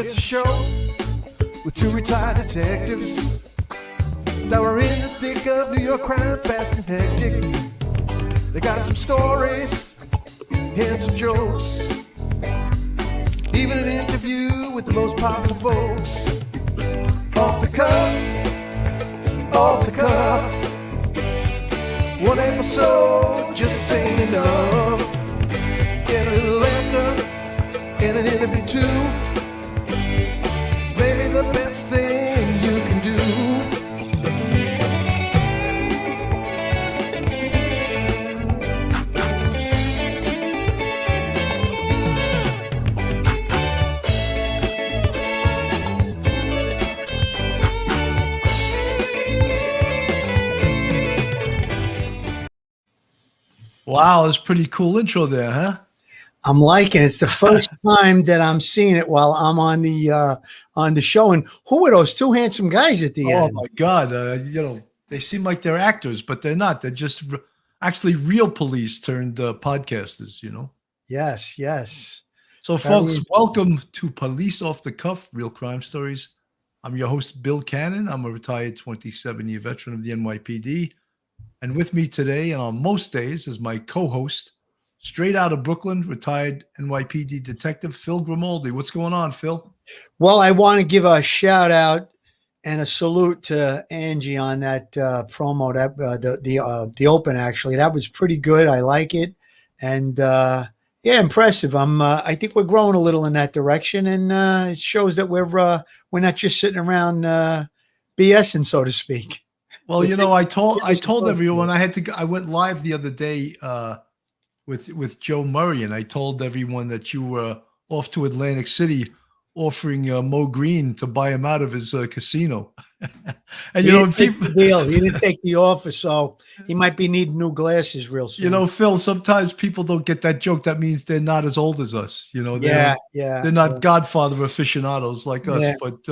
It's a show with two retired detectives that were in the thick of New York crime, fast and hectic. They got some stories and some jokes, even an interview with the most popular folks. Off the cuff, off the cuff. One episode just ain't enough. Get a little laughter and an interview too. It's maybe the best thing you can do. Wow, that's a pretty cool intro there, huh? I'm liking it. It's the first time that I'm seeing it while I'm on the show. And who were those two handsome guys at the end? Oh my God! They seem like they're actors, but they're not. They're just actually real police turned podcasters. Yes, yes. So, folks, welcome to Police Off the Cuff: Real Crime Stories. I'm your host, Bill Cannon. I'm a retired 27-year veteran of the NYPD, and with me today, and on most days, is my co-host, straight out of Brooklyn, retired NYPD detective Phil Grimaldi. What's going on, Phil? Well, I want to give a shout out and a salute to Angie on that promo, that the open. Actually, that was pretty good. I like it, and yeah, impressive. I think we're growing a little in that direction, and it shows that we're not just sitting around BSing, so to speak. Well, I told everyone I went live the other day with Joe Murray, and I told everyone that you were off to Atlantic City offering Mo Green to buy him out of his casino. And people deal. He didn't take the offer, so he might be needing new glasses real soon. Phil, sometimes people don't get that joke. That means they're not as old as us. They're not Godfather aficionados like us. But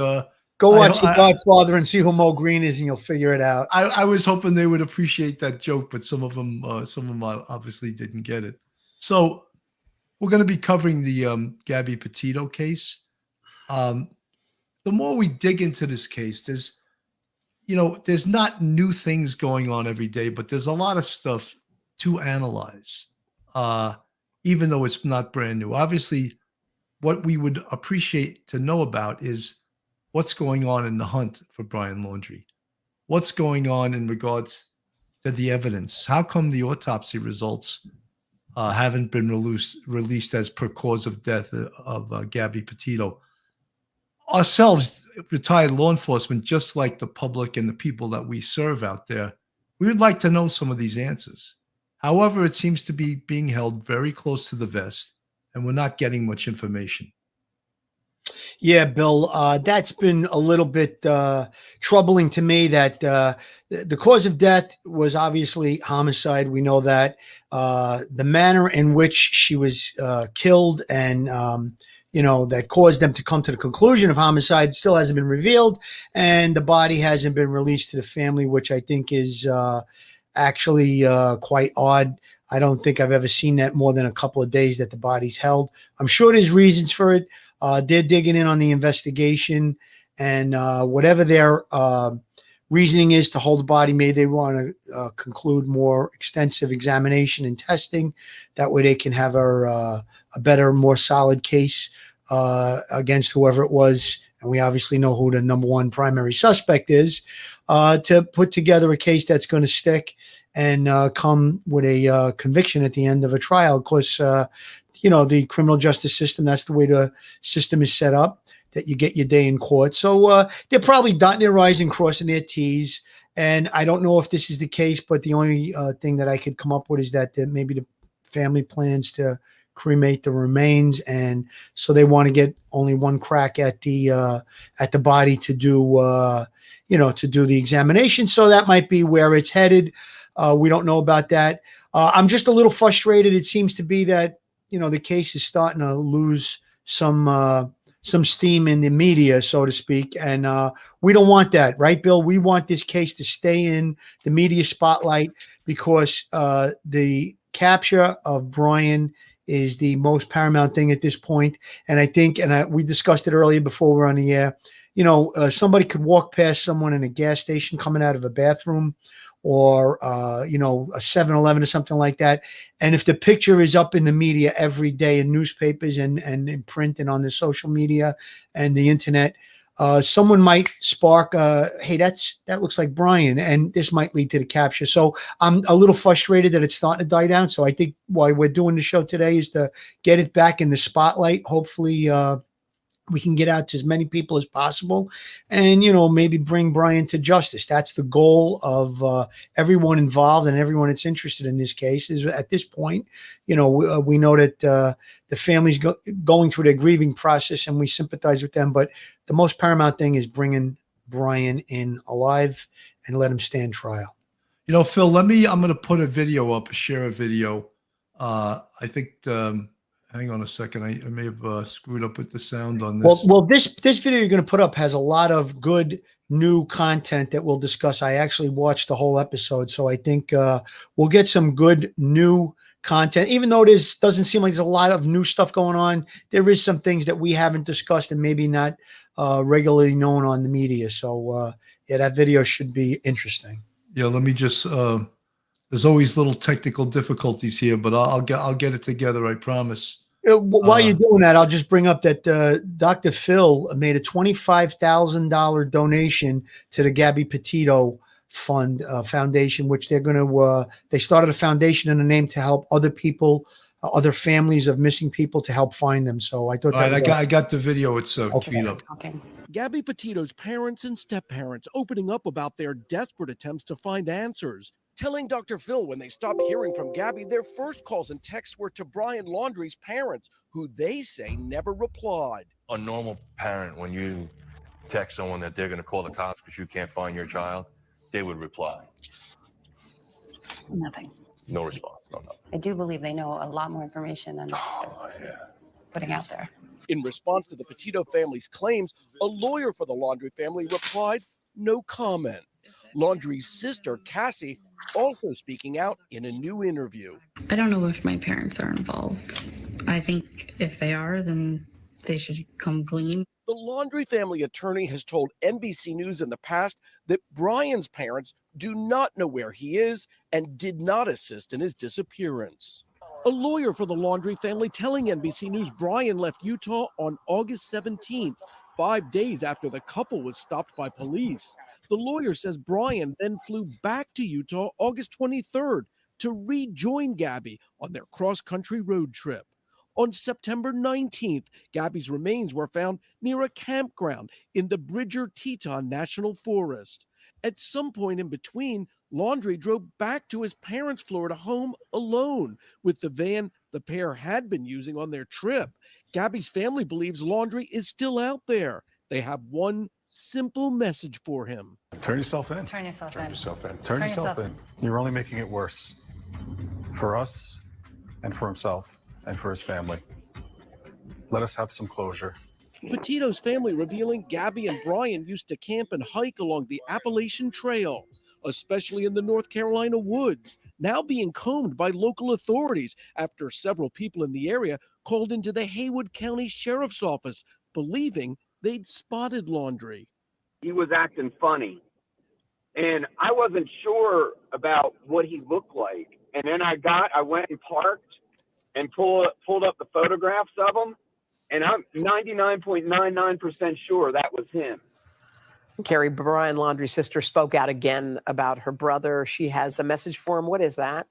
go watch The Godfather and see who Mo Green is, and you'll figure it out. I was hoping they would appreciate that joke, but some of them obviously didn't get it. So we're going to be covering the Gabby Petito case. The more we dig into this case, there's not new things going on every day, but there's a lot of stuff to analyze, even though it's not brand new. Obviously, what we would appreciate to know about is what's going on in the hunt for Brian Laundrie. What's going on in regards to the evidence? How come the autopsy results haven't been released as per cause of death of Gabby Petito? Ourselves, retired law enforcement, just like the public and the people that we serve out there, we would like to know some of these answers. However, it seems to be being held very close to the vest, and we're not getting much information. Yeah, Bill, that's been a little bit troubling to me, that the cause of death was obviously homicide. We know that. The manner in which she was killed and that caused them to come to the conclusion of homicide still hasn't been revealed, and the body hasn't been released to the family, which I think is actually quite odd. I don't think I've ever seen that more than a couple of days that the body's held. I'm sure there's reasons for it. They're digging in on the investigation, and whatever their reasoning is to hold the body, maybe they want to conclude more extensive examination and testing. That way they can have a better, more solid case against whoever it was. And we obviously know who the number one primary suspect is, to put together a case that's going to stick and come with a conviction at the end of a trial. Of course, the criminal justice system, that's the way the system is set up, that you get your day in court. So they're probably dotting their I's and crossing their T's. And I don't know if this is the case, but the only thing that I could come up with is that maybe the family plans to cremate the remains, and so they want to get only one crack at the body to do to do the examination. So that might be where it's headed. We don't know about that. I'm just a little frustrated. It seems to be that the case is starting to lose some steam in the media, so to speak, and we don't want that, right, Bill? We want this case to stay in the media spotlight, because the capture of Brian is the most paramount thing at this point. And I think, we discussed it earlier before we're on the air, somebody could walk past someone in a gas station coming out of a bathroom, or, a 7-Eleven or something like that. And if the picture is up in the media every day in newspapers and in print and on the social media and the internet, someone might spark, hey, that looks like Brian, and this might lead to the capture. So I'm a little frustrated that it's starting to die down. So I think why we're doing the show today is to get it back in the spotlight. Hopefully, we can get out to as many people as possible and, maybe bring Brian to justice. That's the goal of everyone involved and everyone that's interested in this case. Is at this point, we know that the family's going through their grieving process, and we sympathize with them. But the most paramount thing is bringing Brian in alive and let him stand trial. Phil, I'm going to put a video up, share a video. I think, hang on a second. I may have screwed up with the sound on this. Well, this video you're going to put up has a lot of good new content that we'll discuss. I actually watched the whole episode, so I think we'll get some good new content. Even though it doesn't seem like there's a lot of new stuff going on, there is some things that we haven't discussed and maybe not regularly known on the media. So that video should be interesting. Yeah, let me just. There's always little technical difficulties here, but I'll get it together. I promise. While you're doing that, I'll just bring up that Dr. Phil made a $25,000 donation to the Gabby Petito Foundation, which they're going to. They started a foundation in a name to help other people, other families of missing people, to help find them. So I thought. All right, I got the video. It's tweet up. Okay. Gabby Petito's parents and step-parents opening up about their desperate attempts to find answers. Telling Dr. Phil when they stopped hearing from Gabby, their first calls and texts were to Brian Laundrie's parents, who they say never replied. A normal parent, when you text someone that they're going to call the cops because you can't find your child, they would reply. Nothing. No response. No nothing. I do believe they know a lot more information than putting out there. In response to the Petito family's claims, a lawyer for the Laundrie family replied, no comment. Laundrie's sister, Cassie, also speaking out in a new interview. I don't know if my parents are involved. I think if they are, then they should come clean. The Laundrie family attorney has told NBC News in the past that Brian's parents do not know where he is and did not assist in his disappearance. A lawyer for the Laundrie family telling NBC News Brian left Utah on August 17th, 5 days after the couple was stopped by police. The lawyer says Brian then flew back to Utah August 23rd to rejoin Gabby on their cross-country road trip. On September 19th, Gabby's remains were found near a campground in the Bridger-Teton National Forest. At some point in between, Laundrie drove back to his parents' Florida home alone with the van the pair had been using on their trip. Gabby's family believes Laundrie is still out there. They have one simple message for him. Turn yourself in. Turn yourself Turn in. yourself in. Turn yourself in. You're only making it worse for us and for himself and for his family. Let us have some closure. Petito's family revealing Gabby and Brian used to camp and hike along the Appalachian Trail, especially in the North Carolina woods, now being combed by local authorities after several people in the area called into the Haywood County Sheriff's Office, believing they'd spotted Laundrie. He was acting funny, and I wasn't sure about what he looked like. And then I went and parked and pulled up the photographs of him, and I'm 99.99% sure that was him. Carrie, Brian Laundrie's sister, spoke out again about her brother. She has a message for him. What is that?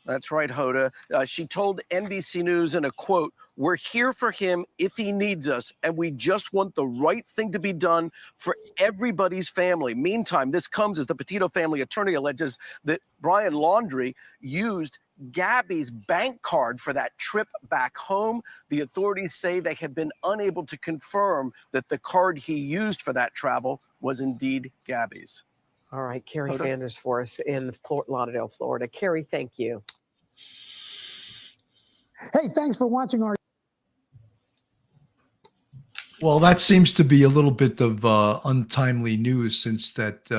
That's right, Hoda. She told NBC News in a quote, "We're here for him if he needs us, and we just want the right thing to be done for everybody's family." Meantime, this comes as the Petito family attorney alleges that Brian Laundrie used Gabby's bank card for that trip back home. The authorities say they have been unable to confirm that the card he used for that travel was indeed Gabby's. All right, Carrie Hoda? Sanders for us in Fort Lauderdale, Florida. Carrie, thank you. Hey, thanks for watching our. Well, that seems to be a little bit of untimely news, since that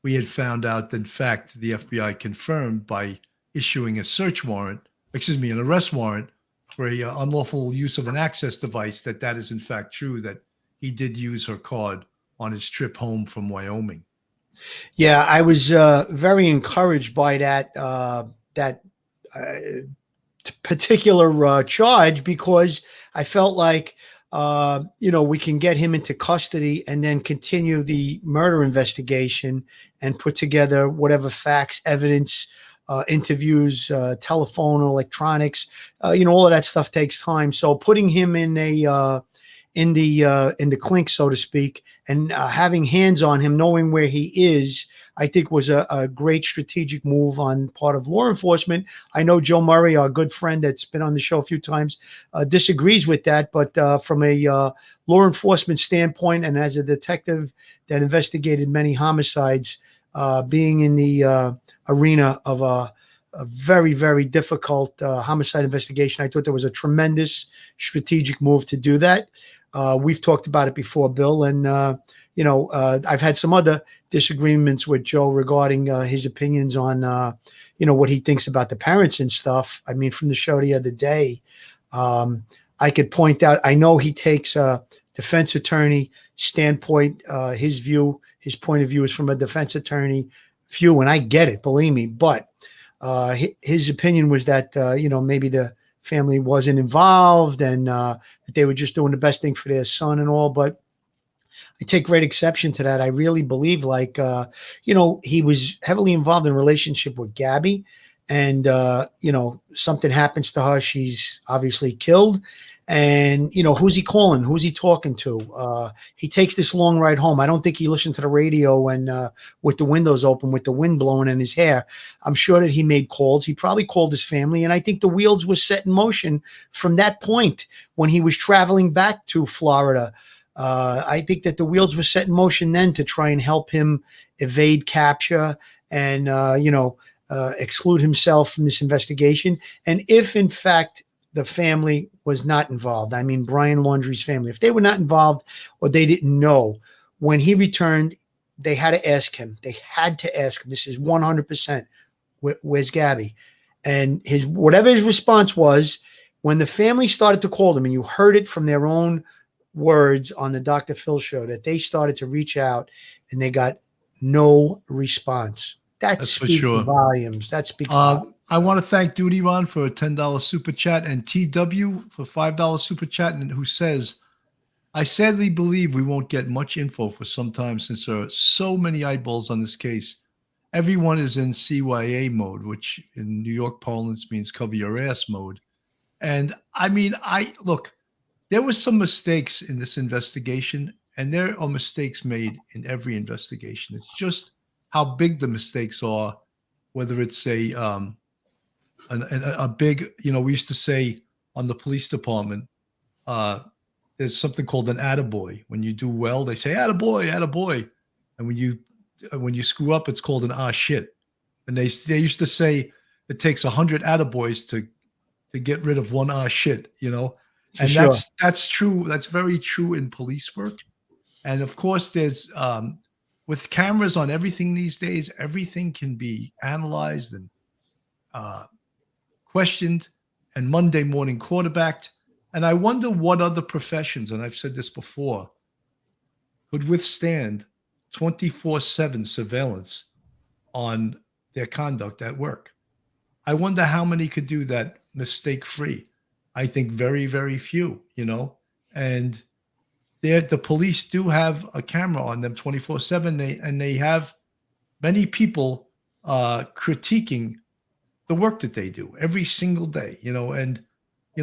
we had found out that, in fact, the FBI confirmed by issuing a search warrant, an arrest warrant for a unlawful use of an access device, that is in fact true, that he did use her card on his trip home from Wyoming. Yeah, I was very encouraged by that particular charge, because I felt like we can get him into custody and then continue the murder investigation and put together whatever facts, evidence, interviews, telephone, electronics, all of that stuff takes time. So putting him in the clink, so to speak, and having hands on him, knowing where he is, I think was a great strategic move on part of law enforcement. I know Joe Murray, our good friend that's been on the show a few times, disagrees with that. But from a law enforcement standpoint, and as a detective that investigated many homicides, being in the arena of a very, very difficult homicide investigation, I thought there was a tremendous strategic move to do that. We've talked about it before, Bill, and I've had some other disagreements with Joe regarding his opinions on what he thinks about the parents and stuff. I mean, from the show the other day, I could point out, I know he takes a defense attorney standpoint. His point of view is from a defense attorney view, and I get it, believe me. But his opinion was that maybe the family wasn't involved and that they were just doing the best thing for their son and all. But I take great exception to that. I really believe he was heavily involved in a relationship with Gabby, and, something happens to her. She's obviously killed. And, who's he calling? Who's he talking to? He takes this long ride home. I don't think he listened to the radio and with the windows open, with the wind blowing in his hair. I'm sure that he made calls. He probably called his family. And I think the wheels were set in motion from that point when he was traveling back to Florida. I think that the wheels were set in motion then to try and help him evade capture and, exclude himself from this investigation. And if, in fact, the family was not involved, I mean, Brian Laundrie's family, if they were not involved or they didn't know, when he returned, they had to ask him. They had to ask him. This is 100%. Where's Gabby? And whatever his response was, when the family started to call him, and you heard it from their own words on the Dr. Phil show, that they started to reach out and they got no response. That's speaks for sure. Volumes. That speaks volumes. I want to thank Duty Ron for a $10 super chat, and TW for $5 super chat, and who says, I sadly believe we won't get much info for some time since there are so many eyeballs on this case. Everyone is in CYA mode, which in New York parlance means cover your ass mode. And I mean, look, there was some mistakes in this investigation, and there are mistakes made in every investigation. It's just how big the mistakes are, whether it's a big, we used to say on the police department, there's something called an attaboy. When you do well, they say attaboy, attaboy. And when you screw up, it's called an ah shit. And they used to say it takes 100 attaboys to get rid of one ah shit, And sure. that's true. That's very true in police work. And of course, there's with cameras on everything these days, everything can be analyzed and questioned and Monday morning quarterbacked. And I wonder what other professions, and I've said this before, could withstand 24/7 surveillance on their conduct at work. I wonder how many could do that mistake-free. I think very, very few, and the police do have a camera on them 24/7, and they have many people critiquing the work that they do every single day, and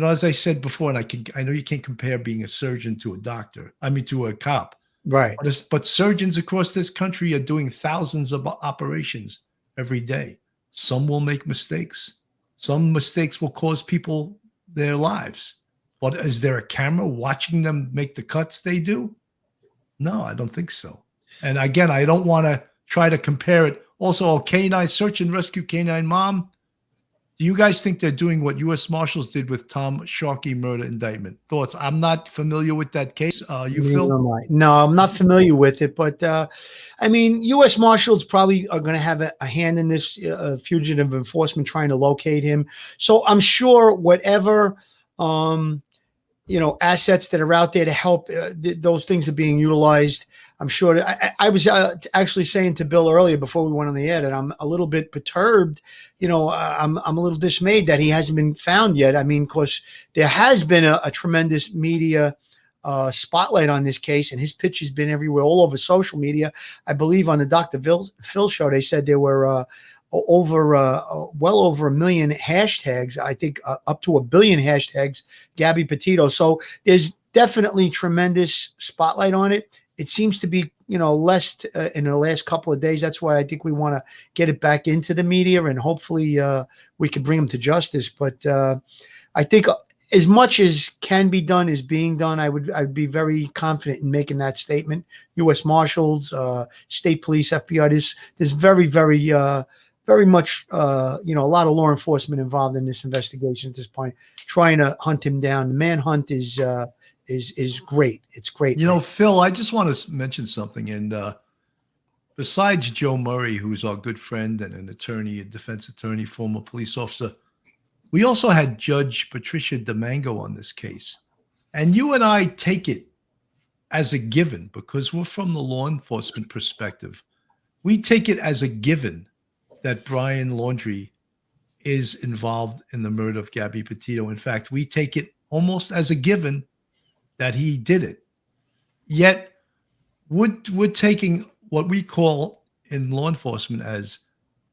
as I said before, and I know you can't compare being a surgeon to to a cop, Right? But surgeons across this country are doing thousands of operations every day. Some will make mistakes. Some mistakes will cause people their lives. But is there a camera watching them make the cuts they do? No, I don't think so. And again, I don't want to try to compare it. Also, K9 search and rescue K9 mom. Do you guys think they're doing what U.S. Marshals did with Tom Sharkey murder indictment? Thoughts? I'm not familiar with that case. You, Phil? No, I'm not familiar with it. But I mean, U.S. Marshals probably are going to have a hand in this fugitive enforcement trying to locate him. So I'm sure whatever assets that are out there to help, those things are being utilized. I'm sure. I was actually saying to Bill earlier before we went on the air that I'm a little bit perturbed. I'm a little dismayed that he hasn't been found yet. I mean, of course, there has been a tremendous media spotlight on this case, and his pitch has been everywhere, all over social media. I believe on the Dr. Phil show, they said there were well over 1 million hashtags. I think up to 1 billion hashtags. Gabby Petito. So there's definitely tremendous spotlight on it. It seems to be, less in the last couple of days. That's why I think we want to get it back into the media, and hopefully we can bring him to justice. But I think as much as can be done is being done. I'd be very confident in making that statement. U.S. Marshals, State Police, FBI. There's very, very, very much, a lot of law enforcement involved in this investigation at this point, trying to hunt him down. The manhunt is great. It's great. Phil, I just want to mention something. And besides Joe Murray, who's our good friend and an attorney, a defense attorney, former police officer, we also had Judge Patricia DeMango on this case. And you and I take it as a given, because we're from the law enforcement perspective. We take it as a given that Brian Laundrie is involved in the murder of Gabby Petito. In fact, we take it almost as a given that he did it. Yet we're taking what we call in law enforcement as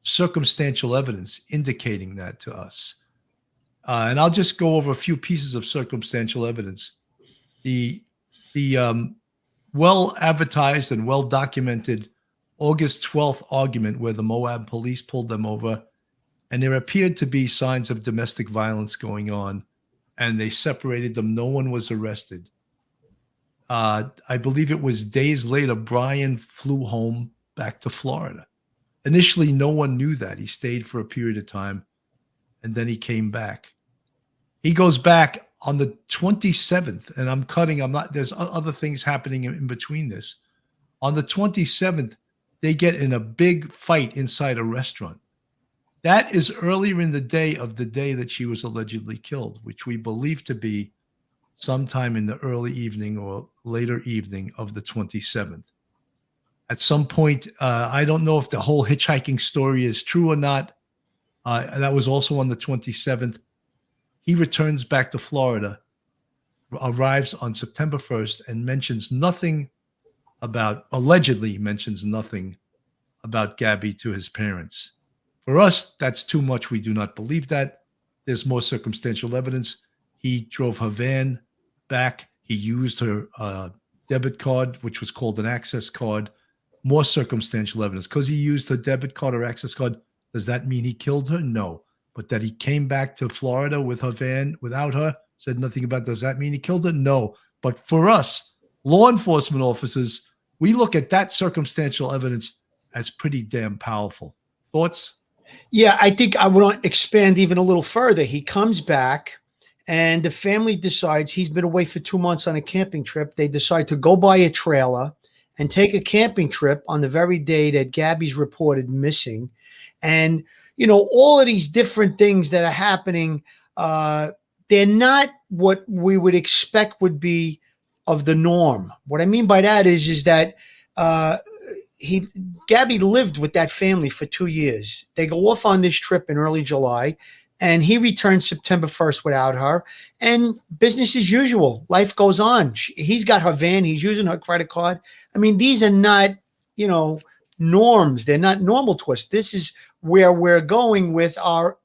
circumstantial evidence indicating that to us. And I'll just go over a few pieces of circumstantial evidence. The well advertised and well documented August 12th argument where the Moab police pulled them over, and there appeared to be signs of domestic violence going on, and they separated them. No one was arrested. I believe it was days later, Brian flew home back to Florida. Initially, no one knew that. He stayed for a period of time, and then he came back. He goes back on the 27th, and there's other things happening in between this. On the 27th, they get in a big fight inside a restaurant. That is earlier in the day of the day that she was allegedly killed, which we believe to be sometime in the early evening or later evening of the 27th. At some point, I don't know if the whole hitchhiking story is true or not. That was also on the 27th. He returns back to Florida, arrives on September 1st, and allegedly mentions nothing about Gabby to his parents. For us, that's too much. We do not believe that. There's more circumstantial evidence. He drove her van back. He used her debit card, which was called an access card. More circumstantial evidence. Because he used her debit card or access card, does that mean he killed her? No. But that he came back to Florida with her van without her, said nothing about, does that mean he killed her? No. But for us, law enforcement officers, we look at that circumstantial evidence as pretty damn powerful. Thoughts? Yeah, I think I want to expand even a little further. He comes back, and the family decides he's been away for 2 months on a camping trip. They decide to go buy a trailer and take a camping trip on the very day that Gabby's reported missing. And, all of these different things that are happening, they're not what we would expect would be of the norm. What I mean by that is that Gabby lived with that family for 2 years. They go off on this trip in early July, and he returns September 1st without her, and business as usual. Life goes on. He's got her van. He's using her credit card. I mean, these are not, norms. They're not normal to us. This is where we're going with our,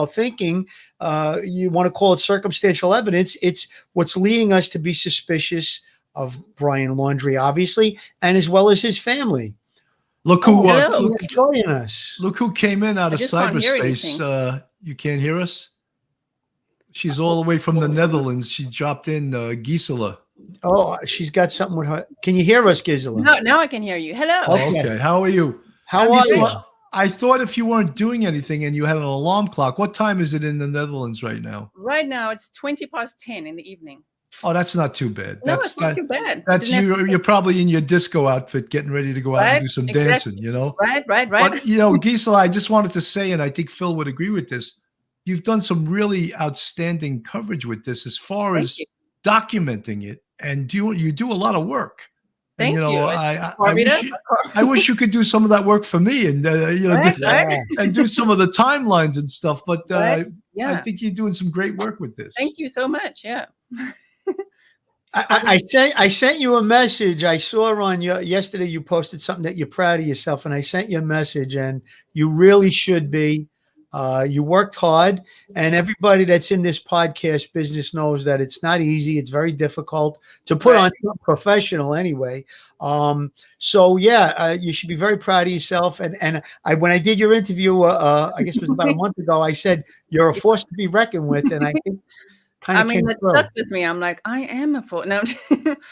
thinking. You want to call it circumstantial evidence. It's what's leading us to be suspicious of Brian Laundrie, obviously, and as well as his family. Look who joining us. Look who came in out of cyberspace. You can't hear us? She's all the way from the Netherlands. She dropped in, Gisela. Oh, she's got something with her. Can you hear us, Gisela? No, now I can hear you. Hello. Okay. How are you? How are you? I thought if you weren't doing anything and you had an alarm clock, what time is it in the Netherlands right now? Right now, it's 10:20 in the evening. Oh, that's not too bad. No, it's not too bad. That's you're probably in your disco outfit getting ready to go out and do some dancing, you know? Right. But, you know, Gisela, I just wanted to say, and I think Phil would agree with this, you've done some really outstanding coverage with this as far as documenting it. And you do a lot of work. Thank you. you. I wish you could do some of that work for me and, you know, and do some of the timelines and stuff. But I think you're doing some great work with this. Thank you so much. Yeah. I sent you a message. I saw on yesterday you posted something that you're proud of yourself, and I sent you a message, and you really should be. You worked hard, and everybody that's in this podcast business knows that it's not easy. It's very difficult to put on a professional anyway. So yeah, you should be very proud of yourself. And when I did your interview, I guess it was about a month ago, I said you're a force to be reckoned with, and I think. That stuck with me. I'm like, I am a fool. No,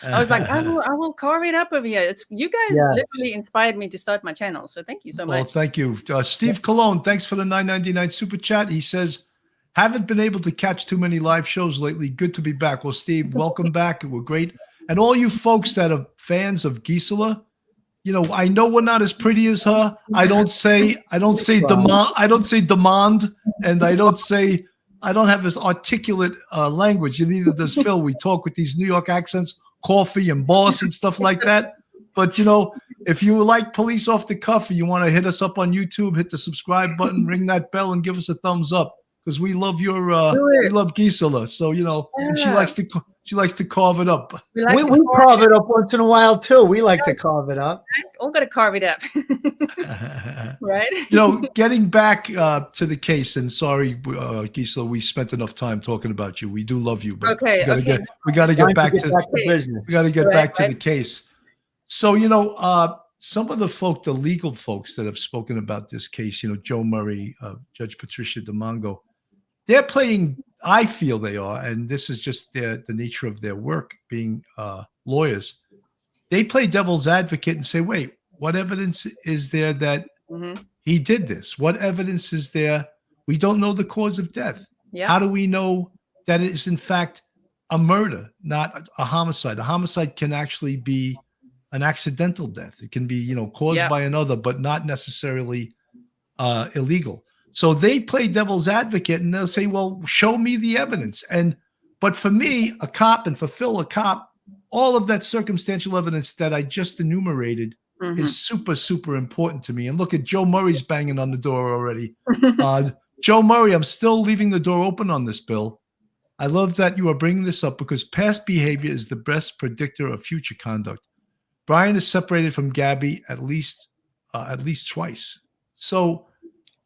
I was like, I will carve it up over here. It's you guys literally inspired me to start my channel. So thank you so much. Well, thank you. Steve Cologne, thanks for the $9.99 super chat. He says, haven't been able to catch too many live shows lately. Good to be back. Well, Steve, welcome back. We're great. And all you folks that are fans of Gisela, you know, I know we're not as pretty as her. I don't say demand, and I don't have this articulate language, and neither does Phil. We talk with these New York accents, coffee and boss and stuff like that. But, you know, if you like Police Off the Cuff and you want to hit us up on YouTube, hit the subscribe button, ring that bell, and give us a thumbs up, because we love we love Gisela. So, you know, and she likes to carve it up. We carve it up once in a while too. We like to carve it up. I'm gonna carve it up. Right. You know, getting back to the case, and sorry, Gisela, we spent enough time talking about you. We do love you, but we got to get back to business. We got to get back to the case. So, you know, some of the legal folks that have spoken about this case, you know, Joe Murray, Judge Patricia DeMongo, they're playing, I feel they are, and this is just the nature of their work, being lawyers. They play devil's advocate and say, wait, what evidence is there that he did this? What evidence is there? We don't know the cause of death. Yeah. How do we know that it is, in fact, a murder, not a homicide? A homicide can actually be an accidental death. It can be, you know, caused by another, but not necessarily illegal. So they play devil's advocate, and they'll say, well, show me the evidence. But for me, a cop, and for Phil, a cop, all of that circumstantial evidence that I just enumerated is super, super important to me. And look at Joe Murray's banging on the door already. Joe Murray, I'm still leaving the door open on this, Bill. I love that you are bringing this up because past behavior is the best predictor of future conduct. Brian is separated from Gabby at least twice. So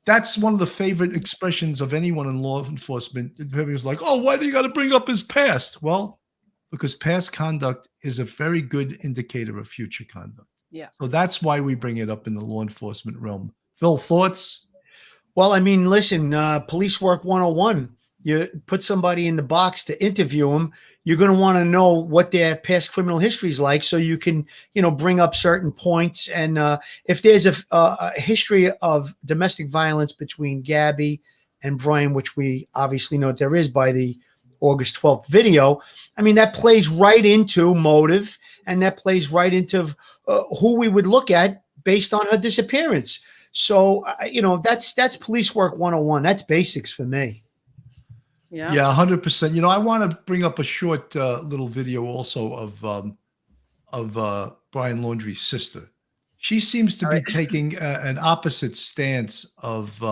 that's one of the favorite expressions of anyone in law enforcement. Everyone's like, oh, why do you got to bring up his past? Well, because past conduct is a very good indicator of future conduct. Yeah. So that's why we bring it up in the law enforcement realm. Phil, thoughts? Well, I mean, listen, police work 101. You put somebody in the box to interview them, you're going to want to know what their past criminal history is like, so you can, you know, bring up certain points. And if there's a history of domestic violence between Gabby and Brian, which we obviously know there is by the August 12th video, I mean, that plays right into motive, and that plays right into who we would look at based on her disappearance. So, you know, that's police work 101. That's basics for me. Yeah, 100%. You know, I want to bring up a short little video also of Brian Laundrie's sister. She seems to be taking an opposite stance of.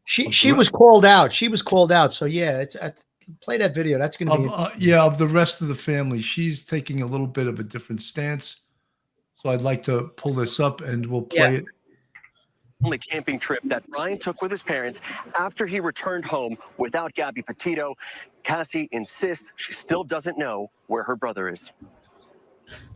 She was called out. She was called out. So yeah, play that video. That's going to be of the rest of the family. She's taking a little bit of a different stance. So I'd like to pull this up and we'll play it. Only camping trip that Brian took with his parents after he returned home without Gabby Petito. Cassie insists she still doesn't know where her brother is.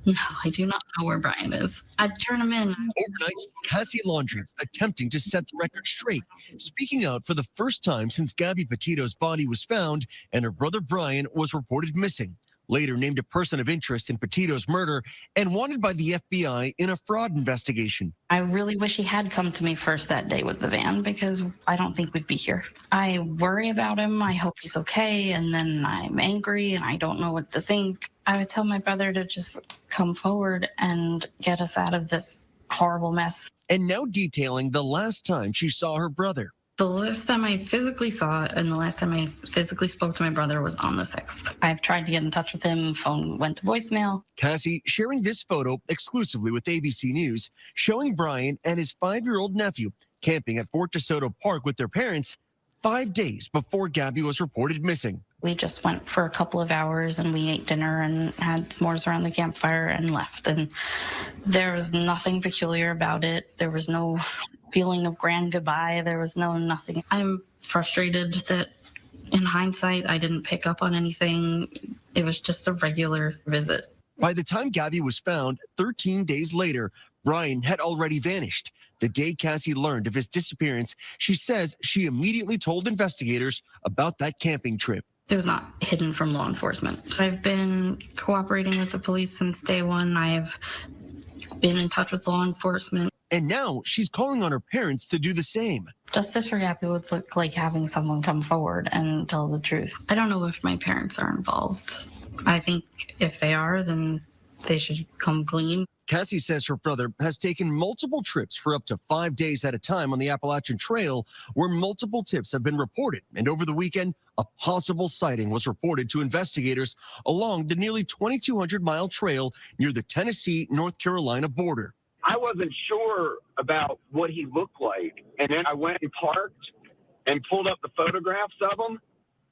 No, I do not know where Brian is. I'd turn him in. Overnight, Cassie Laundrie attempting to set the record straight, speaking out for the first time since Gabby Petito's body was found and her brother Brian was reported missing. later named a person of interest in Petito's murder and wanted by the FBI in a fraud investigation. I really wish he had come to me first that day with the van, because I don't think we'd be here. I worry about him. I hope he's okay. And then I'm angry and I don't know what to think. I would tell my brother to just come forward and get us out of this horrible mess. And now detailing the last time she saw her brother. The last time I physically saw it and the last time I physically spoke to my brother was on the 6th. I've tried to get in touch with him. Phone went to voicemail. Cassie sharing this photo exclusively with ABC News, showing Brian and his 5-year-old nephew camping at Fort DeSoto Park with their parents 5 days before Gabby was reported missing. We just went for a couple of hours and we ate dinner and had s'mores around the campfire and left. And there was nothing peculiar about it. There was no feeling of grand goodbye. There was nothing. I'm frustrated that in hindsight, I didn't pick up on anything. It was just a regular visit. By the time Gabby was found 13 days later, Brian had already vanished. The day Cassie learned of his disappearance, she says she immediately told investigators about that camping trip. It was not hidden from law enforcement. I've been cooperating with the police since day one. I have been in touch with law enforcement. And now she's calling on her parents to do the same. Justice for Gabby would look like having someone come forward and tell the truth. I don't know if my parents are involved. I think if they are, then they should come clean. Cassie says her brother has taken multiple trips for up to 5 days at a time on the Appalachian Trail, where multiple tips have been reported. And over the weekend, a possible sighting was reported to investigators along the nearly 2,200-mile trail near the Tennessee-North Carolina border. I wasn't sure about what he looked like. And then I went and parked and pulled up the photographs of him.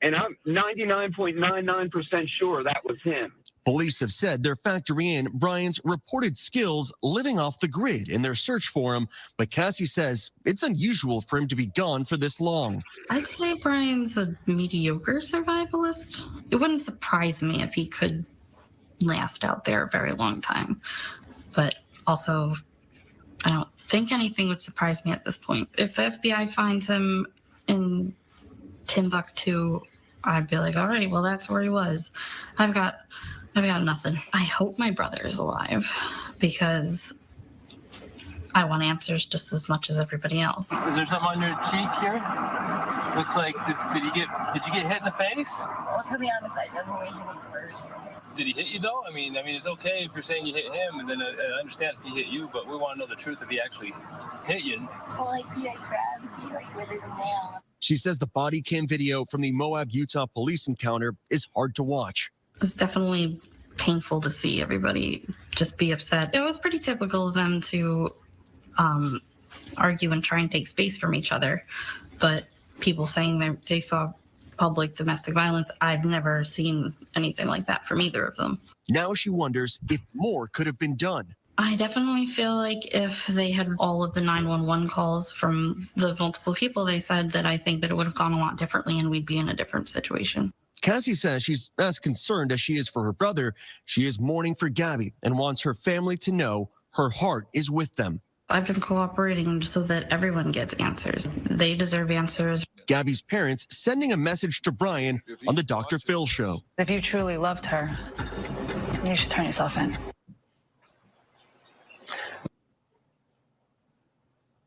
And I'm 99.99% sure that was him. Police have said they're factoring in Brian's reported skills living off the grid in their search for him. But Cassie says it's unusual for him to be gone for this long. I'd say Brian's a mediocre survivalist. It wouldn't surprise me if he could last out there a very long time. But also, I don't think anything would surprise me at this point. If the FBI finds him in Timbuktu, I'd be like, all right, well, that's where he was. I've got nothing. I hope my brother is alive because I want answers just as much as everybody else. Is there something on your cheek here? Looks like, did you get hit in the face? Well, to be honest, I definitely hit him first. Did he hit you though? I mean, it's okay if you're saying you hit him, and then I understand if he hit you, but we want to know the truth if he actually hit you. Well, like he grabbed me with his nail. She says the body cam video from the Moab, Utah police encounter is hard to watch. It's definitely painful to see everybody just be upset. It was pretty typical of them to argue and try and take space from each other. But people saying that they saw public domestic violence, I've never seen anything like that from either of them. Now she wonders if more could have been done. I definitely feel like if they had all of the 911 calls from the multiple people they said, that I think that it would have gone a lot differently and we'd be in a different situation. Cassie says she's as concerned as she is for her brother. She is mourning for Gabby and wants her family to know her heart is with them. I've been cooperating so that everyone gets answers. They deserve answers. Gabby's parents sending a message to Brian on the Dr. Phil show. If you truly loved her, you should turn yourself in.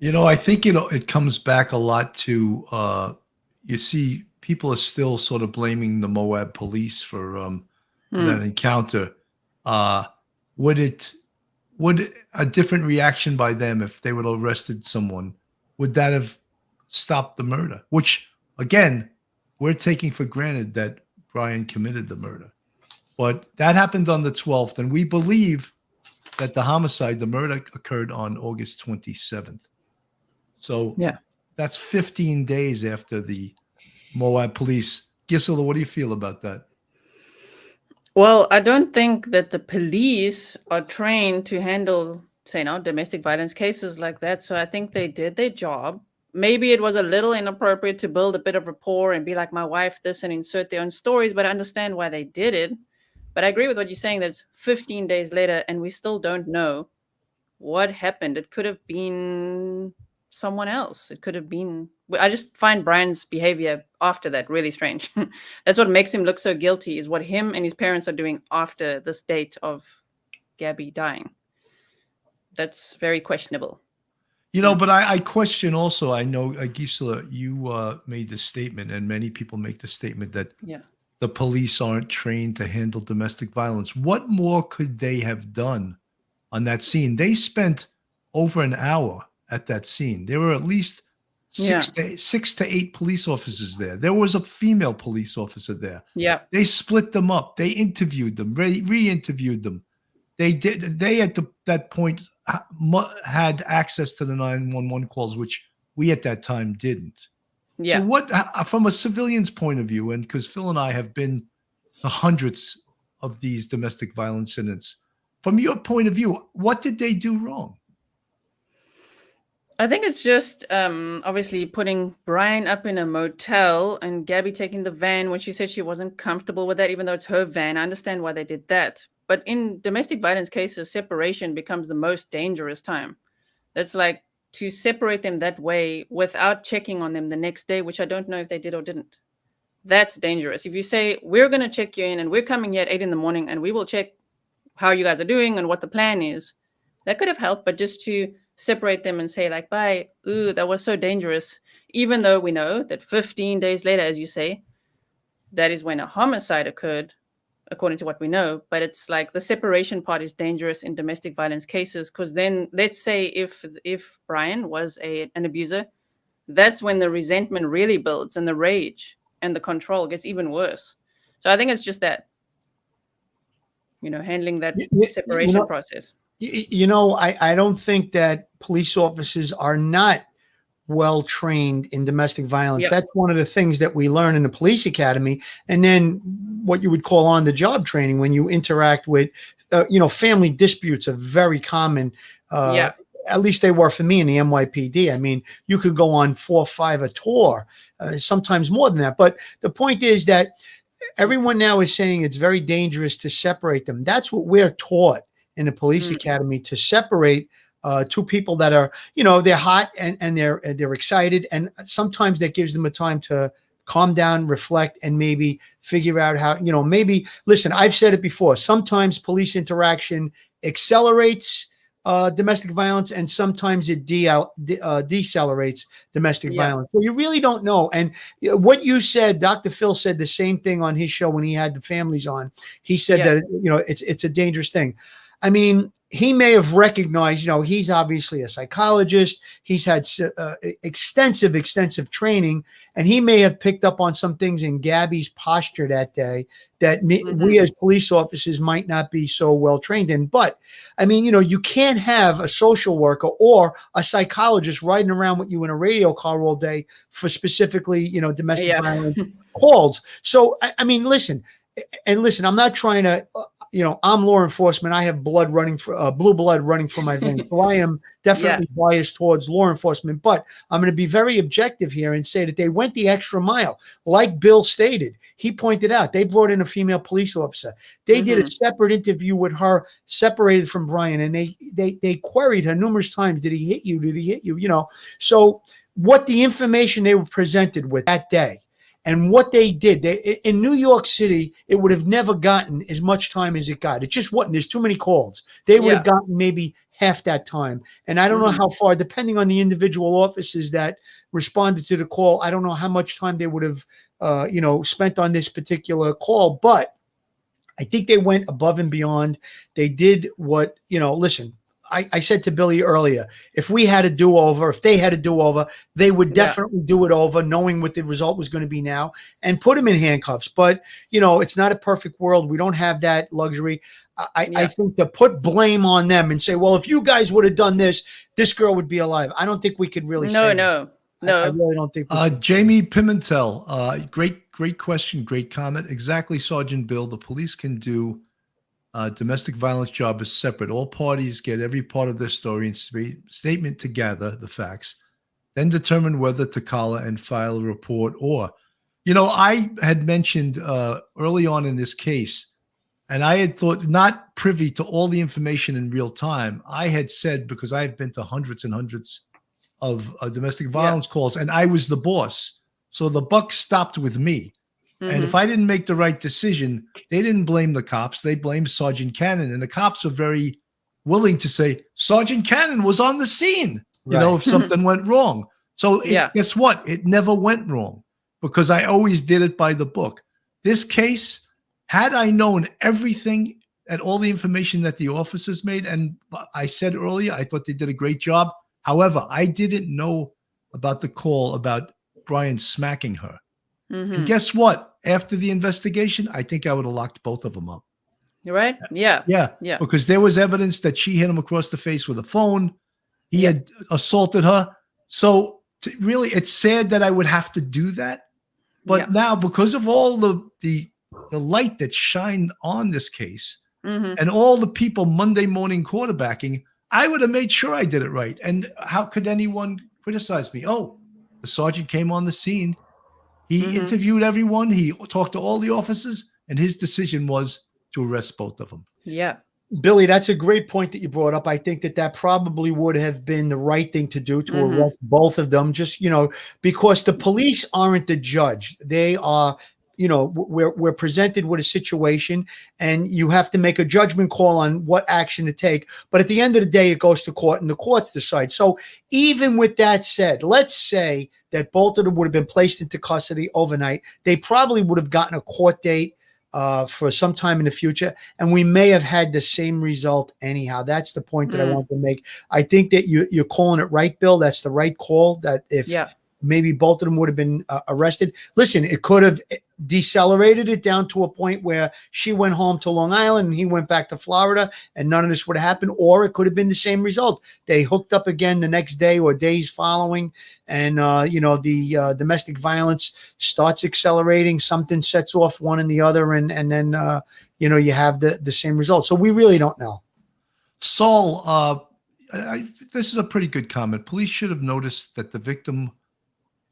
I think, it comes back a lot to, you see, people are still sort of blaming the Moab police for that encounter. Would a different reaction by them if they would have arrested someone, would that have stopped the murder? Which, again, we're taking for granted that Brian committed the murder. But that happened on the 12th, and we believe that the murder occurred on August 27th. So that's 15 days after the Moab police. Gisela, what do you feel about that? Well, I don't think that the police are trained to handle, domestic violence cases like that. So I think they did their job. Maybe it was a little inappropriate to build a bit of rapport and be like my wife this and insert their own stories, but I understand why they did it. But I agree with what you're saying, that it's 15 days later and we still don't know what happened. It could have been someone else. It could have been, I just find Brian's behavior after that really strange. That's what makes him look so guilty, is what him and his parents are doing after this date of Gabby dying. That's very questionable. But I question also, I know, Gisela, you made the statement, and many people make the statement that the police aren't trained to handle domestic violence. What more could they have done on that scene? They spent over an hour at that scene. There were at least six to eight police officers there. There was a female police officer there. Yeah. They split them up. They interviewed them, re-interviewed them. They at that point had access to the 911 calls, which we at that time didn't. Yeah. So what, from a civilian's point of view, and because Phil and I have been to hundreds of these domestic violence incidents, from your point of view, what did they do wrong? I think it's just obviously putting Brian up in a motel and Gabby taking the van when she said she wasn't comfortable with that, even though it's her van. I understand why they did that. But in domestic violence cases, separation becomes the most dangerous time. That's like to separate them that way without checking on them the next day, which I don't know if they did or didn't. That's dangerous. If you say, we're going to check you in and we're coming here at 8 in the morning and we will check how you guys are doing and what the plan is, that could have helped. But just to separate them and say like, bye, ooh, that was so dangerous. Even though we know that 15 days later, as you say, that is when a homicide occurred, according to what we know. But it's like the separation part is dangerous in domestic violence cases, because then let's say if Brian was an abuser, that's when the resentment really builds and the rage and the control gets even worse. So I think it's just that, handling that separation process. I don't think that police officers are not well trained in domestic violence. Yep. That's one of the things that we learn in the police academy. And then what you would call on the job training, when you interact with, family disputes are very common. At least they were for me in the NYPD. I mean, you could go on 4 or 5 a tour, sometimes more than that. But the point is that everyone now is saying it's very dangerous to separate them. That's what we're taught in the police academy, to separate two people that are, they're hot and they're excited. And sometimes that gives them a time to calm down, reflect, and maybe figure out how, listen, I've said it before. Sometimes police interaction accelerates domestic violence, and sometimes it decelerates domestic violence. So you really don't know. And what you said, Dr. Phil said the same thing on his show when he had the families on. He said that, it's a dangerous thing. I mean, he may have recognized, he's obviously a psychologist. He's had extensive training, and he may have picked up on some things in Gabby's posture that day that we as police officers might not be so well trained in. But I mean, you can't have a social worker or a psychologist riding around with you in a radio car all day for specifically, domestic violence calls. So, I mean, listen, I'm not trying to, I'm law enforcement. I have blue blood running from my veins. So I am definitely biased towards law enforcement, but I'm going to be very objective here and say that they went the extra mile. Like Bill stated, he pointed out, they brought in a female police officer. They did a separate interview with her, separated from Brian, and they queried her numerous times. Did he hit you? Did he hit you? So what the information they were presented with that day, and what they did, in New York City, it would have never gotten as much time as it got. It just wasn't. There's too many calls. They would have gotten maybe half that time. And I don't know how far, depending on the individual officers that responded to the call, I don't know how much time they would have, spent on this particular call. But I think they went above and beyond. They did what, listen, I said to Billy earlier, if they had a do-over, they would definitely do it over, knowing what the result was going to be now, and put him in handcuffs. But, it's not a perfect world. We don't have that luxury. I think to put blame on them and say, well, if you guys would have done this, this girl would be alive. I don't think we could really say No. I really don't think we Jamie Pimentel, great question, great comment. Exactly, Sergeant Bill. The police can do domestic violence job is separate. All parties get every part of their story and statement to gather the facts, then determine whether to collar and file a report. Or, I had mentioned early on in this case, and I had thought, not privy to all the information in real time, I had said, because I have been to hundreds and hundreds of domestic violence calls, and I was the boss. So the buck stopped with me. And if I didn't make the right decision, they didn't blame the cops. They blamed Sergeant Cannon. And the cops are very willing to say, Sergeant Cannon was on the scene, you know, if something went wrong. So guess what? It never went wrong because I always did it by the book. This case, had I known everything and all the information that the officers made, and I said earlier, I thought they did a great job. However, I didn't know about the call about Brian smacking her. And guess what? After the investigation, I think I would have locked both of them up. Right? Yeah. Yeah. Because there was evidence that she hit him across the face with a phone. He had assaulted her. So really, it's sad that I would have to do that. But now, because of all the light that shined on this case and all the people Monday morning quarterbacking, I would have made sure I did it right. And how could anyone criticize me? Oh, the sergeant came on the scene. He interviewed everyone. He talked to all the officers, and his decision was to arrest both of them. Yeah. Billy, that's a great point that you brought up. I think that probably would have been the right thing to do to arrest both of them, just, you know, because the police aren't the judge. They are, you know, we're presented with a situation and you have to make a judgment call on what action to take. But at the end of the day, it goes to court and the courts decide. So even with that said, let's say that both of them would have been placed into custody overnight. They probably would have gotten a court date for some time in the future, and we may have had the same result anyhow. That's the point that I want to make. I think that you're calling it right, Bill. That's the right call. That if maybe both of them would have been arrested. Listen, it could have decelerated it down to a point where she went home to Long Island and he went back to Florida and none of this would have happened, or it could have been the same result. They hooked up again the next day or days following, and you know, the domestic violence starts accelerating. Something sets off one and the other, and then you know, you have the same result. So we really don't know. Saul, this is a pretty good comment. Police should have noticed that the victim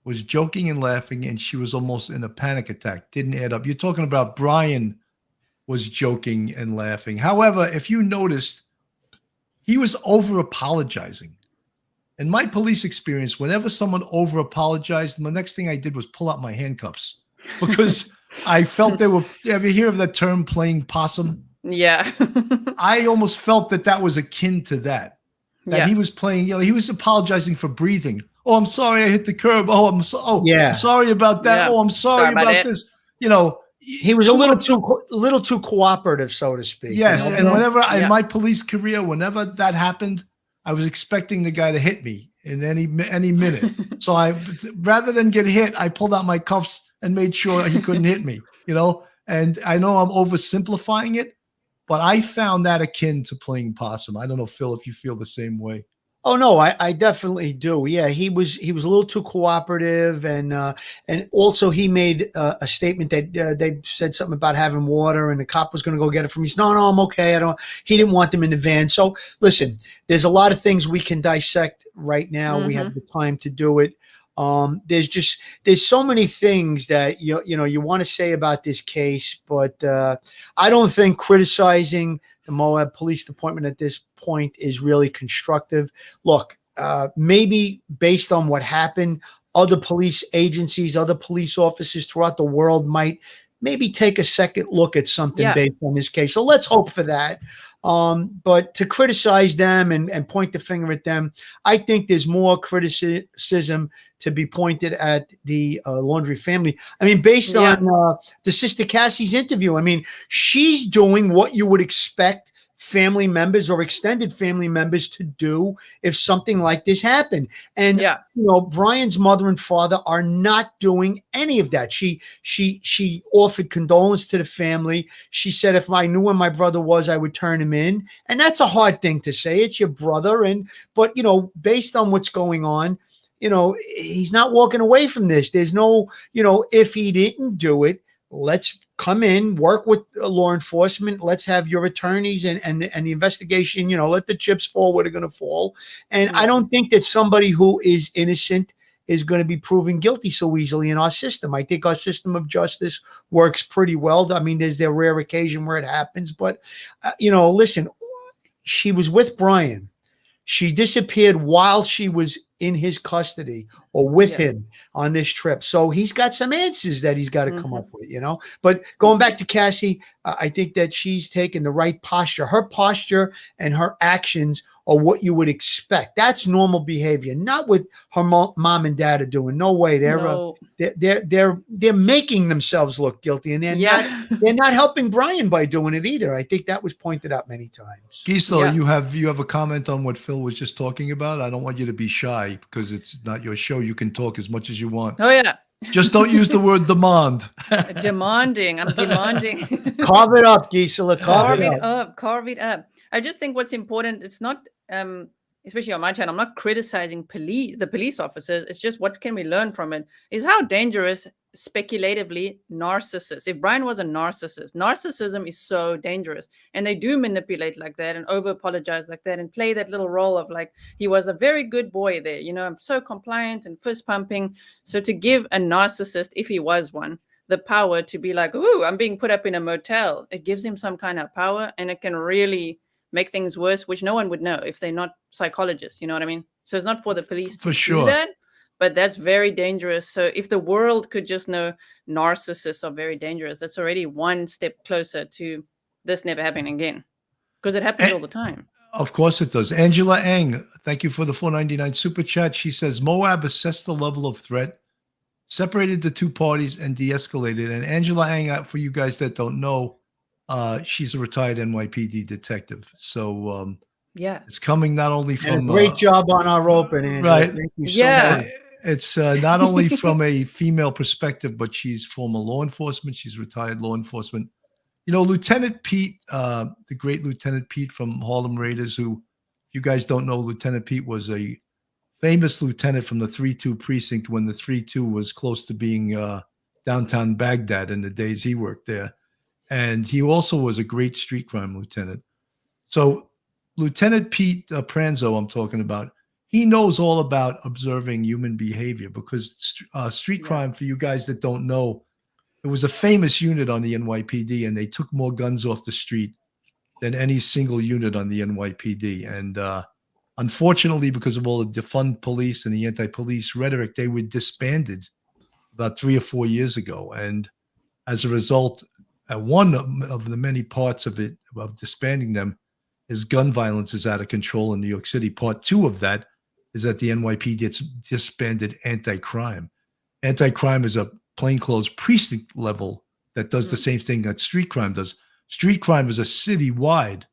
was joking and laughing, and she was almost in a panic attack. Didn't add up. You're talking about Brian was joking and laughing. However, if you noticed, he was over apologizing. In my police experience, whenever someone over apologized, the next thing I did was pull out my handcuffs because I felt they were. Have you heard of that term, playing possum? Yeah. I almost felt that was akin to that. That he was playing. You know, he was apologizing for breathing. Oh, I'm sorry I hit the curb. Oh, I'm sorry about that. Oh, I'm sorry about this. You know, he was a little too cooperative, so to speak. Yes, you know? and whenever in my police career, whenever that happened, I was expecting the guy to hit me in any minute. So rather than get hit, I pulled out my cuffs and made sure he couldn't hit me. You know, and I know I'm oversimplifying it, but I found that akin to playing possum. I don't know, Phil, if you feel the same way. Oh no, I definitely do. Yeah, he was a little too cooperative, and also he made a statement that they said something about having water, and the cop was going to go get it from me. He said, no, I'm okay. He didn't want them in the van. So listen, there's a lot of things we can dissect right now. We have the time to do it. There's so many things that you want to say about this case, but I don't think criticizing the Moab Police Department at this point is really constructive. Look, maybe based on what happened, other police agencies, other police officers throughout the world might maybe take a second look at something based on this case. So let's hope for that. But to criticize them and point the finger at them, I think there's more criticism to be pointed at the Laundrie family. I mean, based on the Sister Cassie's interview, I mean, she's doing what you would expect family members or extended family members to do if something like this happened. And you know, Brian's mother and father are not doing any of that. She offered condolence to the family. She said, if I knew where my brother was, I would turn him in. And that's a hard thing to say. It's your brother. But you know, based on what's going on, you know, he's not walking away from this. There's no, you know, if he didn't do it, let's come in, work with law enforcement. Let's have your attorneys and the investigation, you know, let the chips fall where they're going to fall. And I don't think that somebody who is innocent is going to be proven guilty so easily in our system. I think our system of justice works pretty well. I mean, there's the rare occasion where it happens, but you know, listen, she was with Brian. She disappeared while she was in his custody or with him on this trip. So he's got some answers that he's got to come up with, you know. But going back to Cassie, I think that she's taken the right posture. Her posture and her actions are what you would expect. That's normal behavior, not what her mom and dad are doing. No way. They're making themselves look guilty, and they're not helping Brian by doing it either. I think that was pointed out many times. Gisela, you have a comment on what Phil was just talking about? I don't want you to be shy because it's not your show. You can talk as much as you want. Oh yeah. Just don't use the word demand. Demanding. I'm demanding. Carve it up, Gisela. Carve it up. I just think what's important, it's not, especially on my channel, I'm not criticizing the police officers. It's just what can we learn from it is how dangerous, speculatively, narcissists. If Brian was a narcissist, narcissism is so dangerous. And they do manipulate like that and over apologize like that and play that little role of like, he was a very good boy there. You know, I'm so compliant and fist pumping. So to give a narcissist, if he was one, the power to be like, ooh, I'm being put up in a motel, it gives him some kind of power, and it can really make things worse, which no one would know if they're not psychologists. You know what I mean? So it's not for the police to do that, but that's very dangerous. So if the world could just know narcissists are very dangerous, that's already one step closer to this never happening again, because it happens all the time. Of course it does. Angela Eng, thank you for the $4.99 super chat. She says Moab assessed the level of threat, separated the two parties, and de-escalated. And Angela Eng, for you guys that don't know, she's a retired NYPD detective. So it's coming not only from and a great job on our open, Angela. Right. Thank you so much. It's not only from a female perspective, but she's former law enforcement. She's retired law enforcement. You know, Lieutenant Pete, the great Lieutenant Pete from Harlem Raiders, who, if you guys don't know, Lieutenant Pete was a famous lieutenant from the 3-2 precinct when the 3-2 was close to being downtown Baghdad in the days he worked there. And he also was a great street crime lieutenant. So Lieutenant Pete Pranzo, I'm talking about, he knows all about observing human behavior, because street crime, for you guys that don't know, it was a famous unit on the NYPD, and they took more guns off the street than any single unit on the NYPD. And unfortunately, because of all the defund police and the anti-police rhetoric, they were disbanded about 3 or 4 years ago. And as a result, one of the many parts of it, of disbanding them, is gun violence is out of control in New York City. Part 2 of that is that the NYPD gets disbanded anti-crime. Anti-crime is a plainclothes precinct level that does the same thing that street crime does. Street crime is a citywide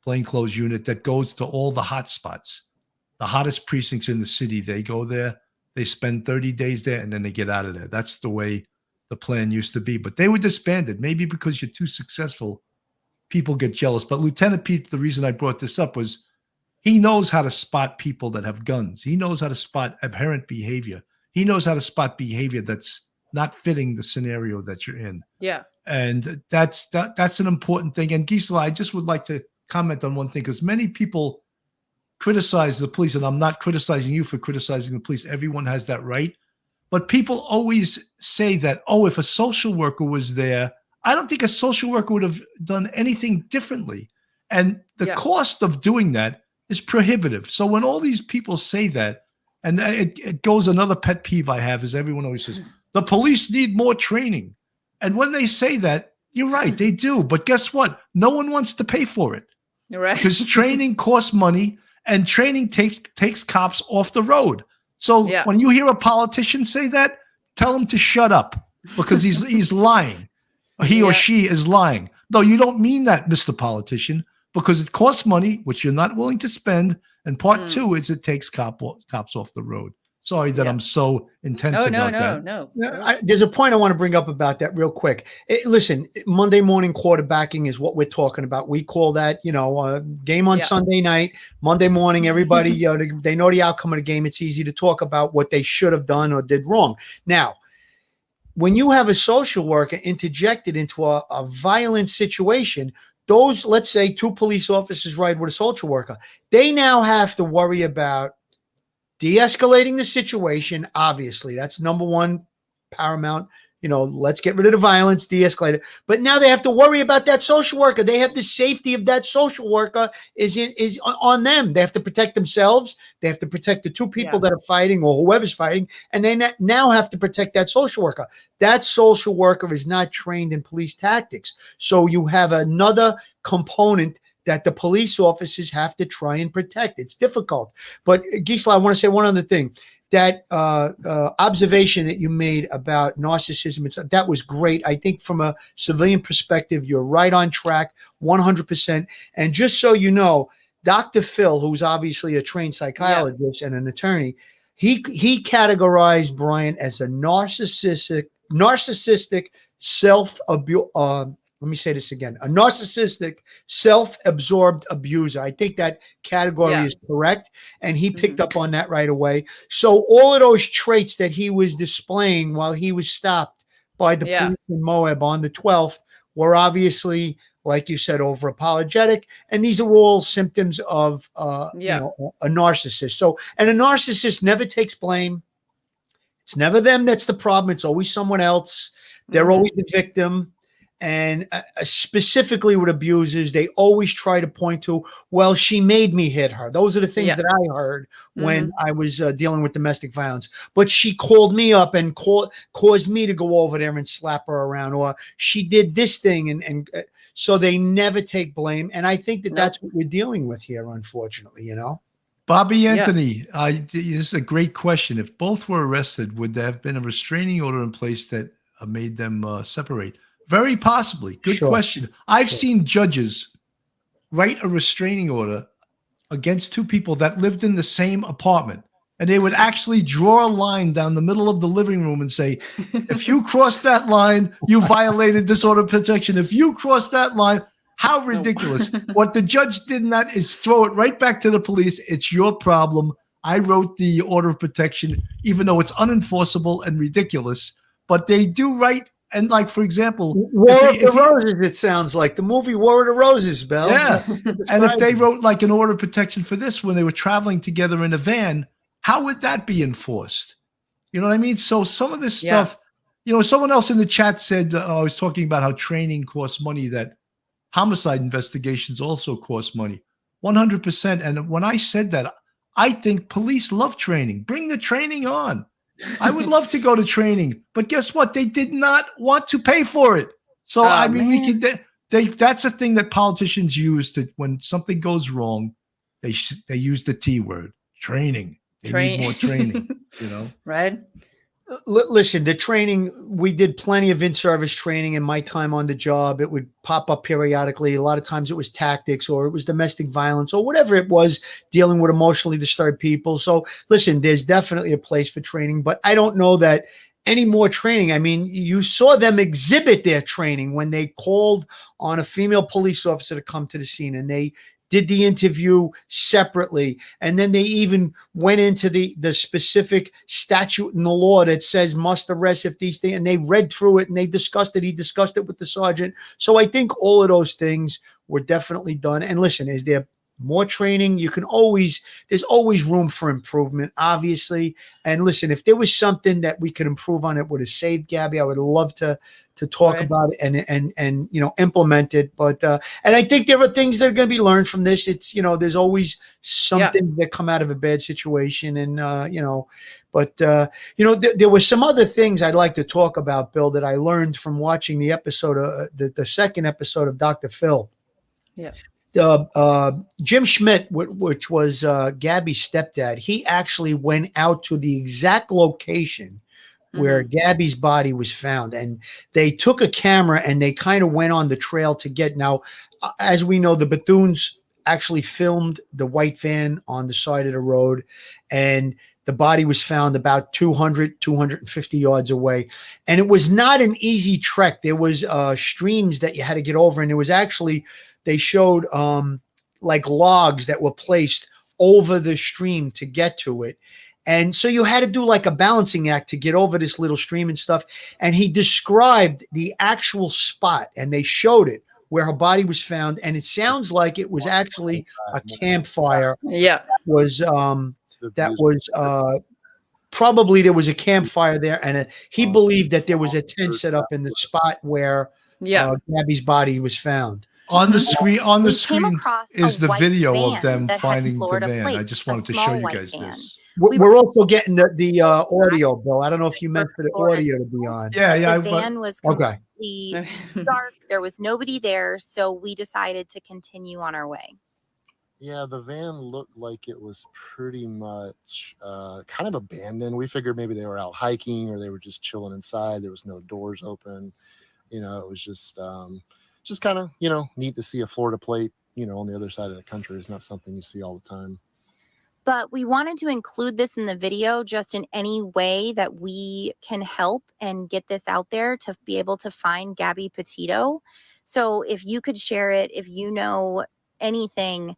plainclothes unit that goes to all the hot spots, the hottest precincts in the city. They go there, they spend 30 days there, and then they get out of there. That's the way the plan used to be. But they were disbanded, maybe because you're too successful. People get jealous. But Lieutenant Pete, the reason I brought this up was he knows how to spot people that have guns. He knows how to spot aberrant behavior. He knows how to spot behavior that's not fitting the scenario that you're in. Yeah. And that's an important thing. And Gisela, I just would like to comment on one thing, because many people criticize the police, and I'm not criticizing you for criticizing the police. Everyone has that right. But people always say that, oh, if a social worker was there, I don't think a social worker would have done anything differently. And the cost of doing that is prohibitive. So when all these people say that, and it goes, another pet peeve I have is everyone always says, the police need more training. And when they say that, you're right, they do. But guess what? No one wants to pay for it. Right. Because training costs money, and training takes cops off the road. So when you hear a politician say that, tell him to shut up, because he's lying. He or she is lying. No, you don't mean that, Mr. Politician, because it costs money, which you're not willing to spend. And part 2 is it takes cops off the road. Sorry that I'm so intense about that. No. There's a point I want to bring up about that real quick. Listen, Monday morning quarterbacking is what we're talking about. We call that, game on Sunday night, Monday morning. Everybody, they know the outcome of the game. It's easy to talk about what they should have done or did wrong. Now, when you have a social worker interjected into a violent situation, those, let's say, 2 police officers ride with a social worker, they now have to worry about de-escalating the situation. Obviously, that's number one paramount, let's get rid of the violence, de-escalate it. But now they have to worry about that social worker. They have the safety of that social worker is on them. They have to protect themselves. They have to protect the two people that are fighting or whoever's fighting. And they now have to protect that social worker. That social worker is not trained in police tactics. So you have another component that the police officers have to try and protect. It's difficult. But Gisela, I want to say one other thing. That observation that you made about narcissism, that was great. I think from a civilian perspective, you're right on track, 100%. And just so you know, Dr. Phil, who's obviously a trained psychologist and an attorney, he categorized Brian as a narcissistic self-abuse. Let me say this again. A narcissistic, self-absorbed abuser. I think that category is correct. And he picked up on that right away. So all of those traits that he was displaying while he was stopped by the police in Moab on the 12th were obviously, like you said, over-apologetic. And these are all symptoms of a narcissist. So, and a narcissist never takes blame. It's never them that's the problem. It's always someone else. They're always the victim. And specifically with abusers, they always try to point to, well, she made me hit her. Those are the things that I heard when I was dealing with domestic violence. But she called me up and caused me to go over there and slap her around, or she did this thing. And so they never take blame. And I think that that's what we're dealing with here, unfortunately, Bobby Anthony, this is a great question. If both were arrested, would there have been a restraining order in place that made them separate? Very possibly. Good question. I've seen judges write a restraining order against two people that lived in the same apartment. And they would actually draw a line down the middle of the living room and say, if you cross that line, you violated this order of protection. If you cross that line, how ridiculous. What the judge did not is throw it right back to the police. It's your problem. I wrote the order of protection, even though it's unenforceable and ridiculous. But they do write. And like, for example, War of the Roses, it sounds like the movie War of the Roses, Bill. Yeah. And if they wrote like an order of protection for this when they were traveling together in a van, how would that be enforced? You know what I mean? So some of this stuff, someone else in the chat said, I was talking about how training costs money, that homicide investigations also cost money. 100%. And when I said that, I think police love training. Bring the training on. I would love to go to training, but guess what? They did not want to pay for it. So, I mean, we could, that's a thing that politicians use to, when something goes wrong, they use the T word, training. They need more training, Right. Listen, the training, we did plenty of in-service training in my time on the job. It would pop up periodically. A lot of times it was tactics or it was domestic violence or whatever it was, dealing with emotionally disturbed people. So listen, there's definitely a place for training, but I don't know that any more training. I mean, you saw them exhibit their training when they called on a female police officer to come to the scene, and they did the interview separately. And then they even went into the specific statute in the law that says must arrest if these things, and they read through it and they discussed it. He discussed it with the sergeant. So I think all of those things were definitely done. And listen, is there more training? There's always room for improvement, obviously. And listen, if there was something that we could improve on, it would have saved Gabby. I would love to talk about it and implement it. But and I think there are things that are going to be learned from this. It's there's always something that come out of a bad situation, and but there were some other things I'd like to talk about, Bill, that I learned from watching the episode, the second episode of Dr. Phil. Yeah. Jim Schmidt, which was Gabby's stepdad, he actually went out to the exact location where Gabby's body was found, and they took a camera and they kind of went on the trail to get. Now, as we know, the Bethunes actually filmed the white van on the side of the road, and the body was found about 250 yards away. And it was not an easy trek. There was streams that you had to get over, and it was actually, they showed like logs that were placed over the stream to get to it. And so you had to do like a balancing act to get over this little stream and stuff. And he described the actual spot, and they showed it where her body was found. And it sounds like it was actually a campfire. Yeah. That was probably there was a campfire there, and he believed that there was a tent set up in the spot where Gabby's body was found. On the screen, We came across is a the white video van of them that had finding the Florida van. I plates, just a wanted to small show you white guys van. this. We're also getting the audio, Bill. I don't know if you meant for the audio to be on. The van was okay. completely dark. There was nobody there, so we decided to continue on our way. Yeah, the van looked like it was pretty much kind of abandoned. We figured maybe they were out hiking or they were just chilling inside. There was no doors open. You know, it was just kind of, you know, neat to see a Florida plate, you know, on the other side of the country. It's not something you see all the time. But we wanted to include this in the video just in any way that we can help and get this out there to be able to find Gabby Petito. So if you could share it, if you know anything,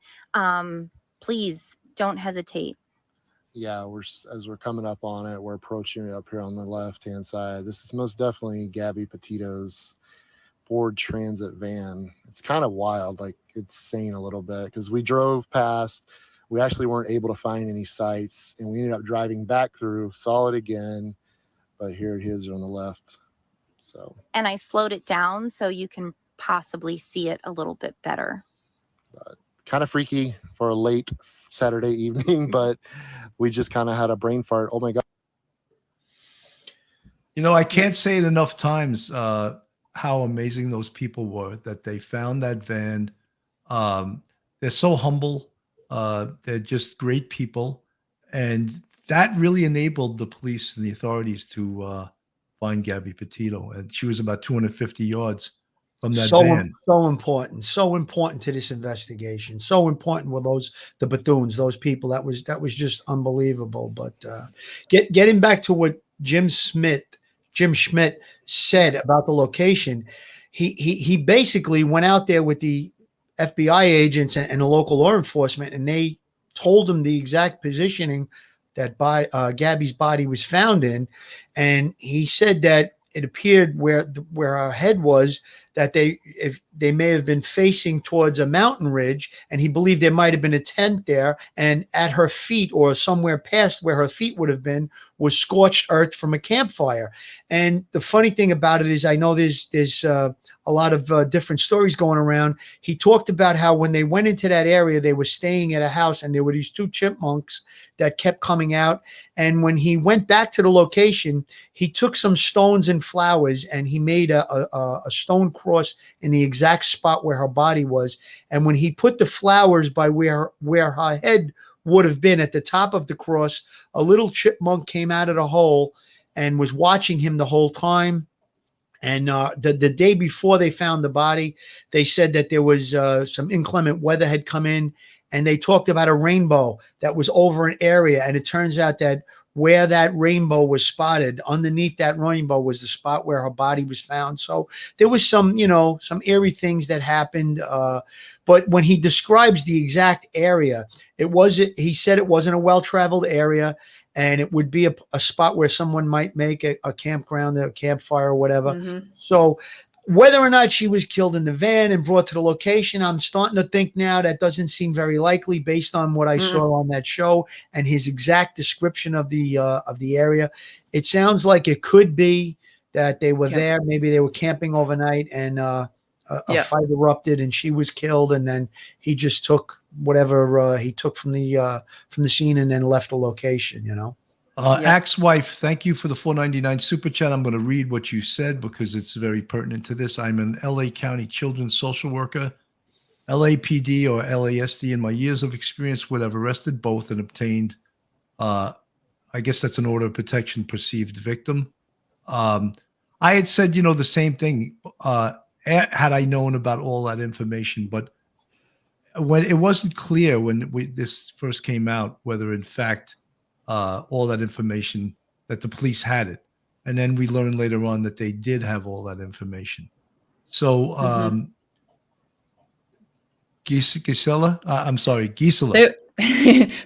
please don't hesitate. Yeah, as we're coming up on it, we're approaching it up here on the left-hand side. This is most definitely Gabby Petito's Ford Transit van. It's kind of wild, like it's saying a little bit, because we drove past. We actually weren't able to find any sites, and we ended up driving back through, saw it again, but here it is on the left. So, And I slowed it down so you can possibly see it a little bit better. but kind of freaky for a late Saturday evening, but we just kind of had a brain fart. Oh my God. You know, I can't say it enough times how amazing those people were that they found that van. They're so humble. They're just great people. And that really enabled the police and the authorities to find Gabby Petito. And she was about 250 yards from that van. So important to this investigation. So important were the Bethunes, those people. That was just unbelievable. But getting back to what Jim Schmidt said about the location, he basically went out there with the FBI agents and the local law enforcement, and they told him the exact positioning that Gabby's body was found in, and he said that it appeared where her head was, that they may have been facing towards a mountain ridge, and he believed there might have been a tent there, and at her feet or somewhere past where her feet would have been was scorched earth from a campfire. And the funny thing about it is, I know there's a lot of different stories going around. He talked about how when they went into that area, they were staying at a house, and there were these two chipmunks that kept coming out. And when he went back to the location, he took some stones and flowers, and he made a stone cross in the exact spot where her body was. And when he put the flowers by where her head would have been at the top of the cross, a little chipmunk came out of the hole and was watching him the whole time. And the day before they found the body, they said that there was some inclement weather had come in, and they talked about a rainbow that was over an area. And it turns out that where that rainbow was spotted, underneath that rainbow was the spot where her body was found. So there was some eerie things that happened. But when he describes the exact area, he said it wasn't a well-traveled area, and it would be a spot where someone might make a campground, a campfire or whatever. Mm-hmm. So whether or not she was killed in the van and brought to the location, I'm starting to think now that doesn't seem very likely based on what I saw on that show and his exact description of the area. It sounds like it could be that they were there. Maybe they were camping overnight, and a fight erupted and she was killed, and then he just took whatever he took from the scene and then left the location, you know. Axe Wife, thank you for the $4.99 super chat. I'm going to read what you said because it's very pertinent to this. I'm an LA County children's social worker, LAPD or LASD. In my years of experience would have arrested both and obtained, I guess that's an order of protection, perceived victim. I had said, the same thing had I known about all that information, but when it wasn't clear when this first came out, whether in fact all that information, that the police had it. And then we learned later on that they did have all that information. So Gisela.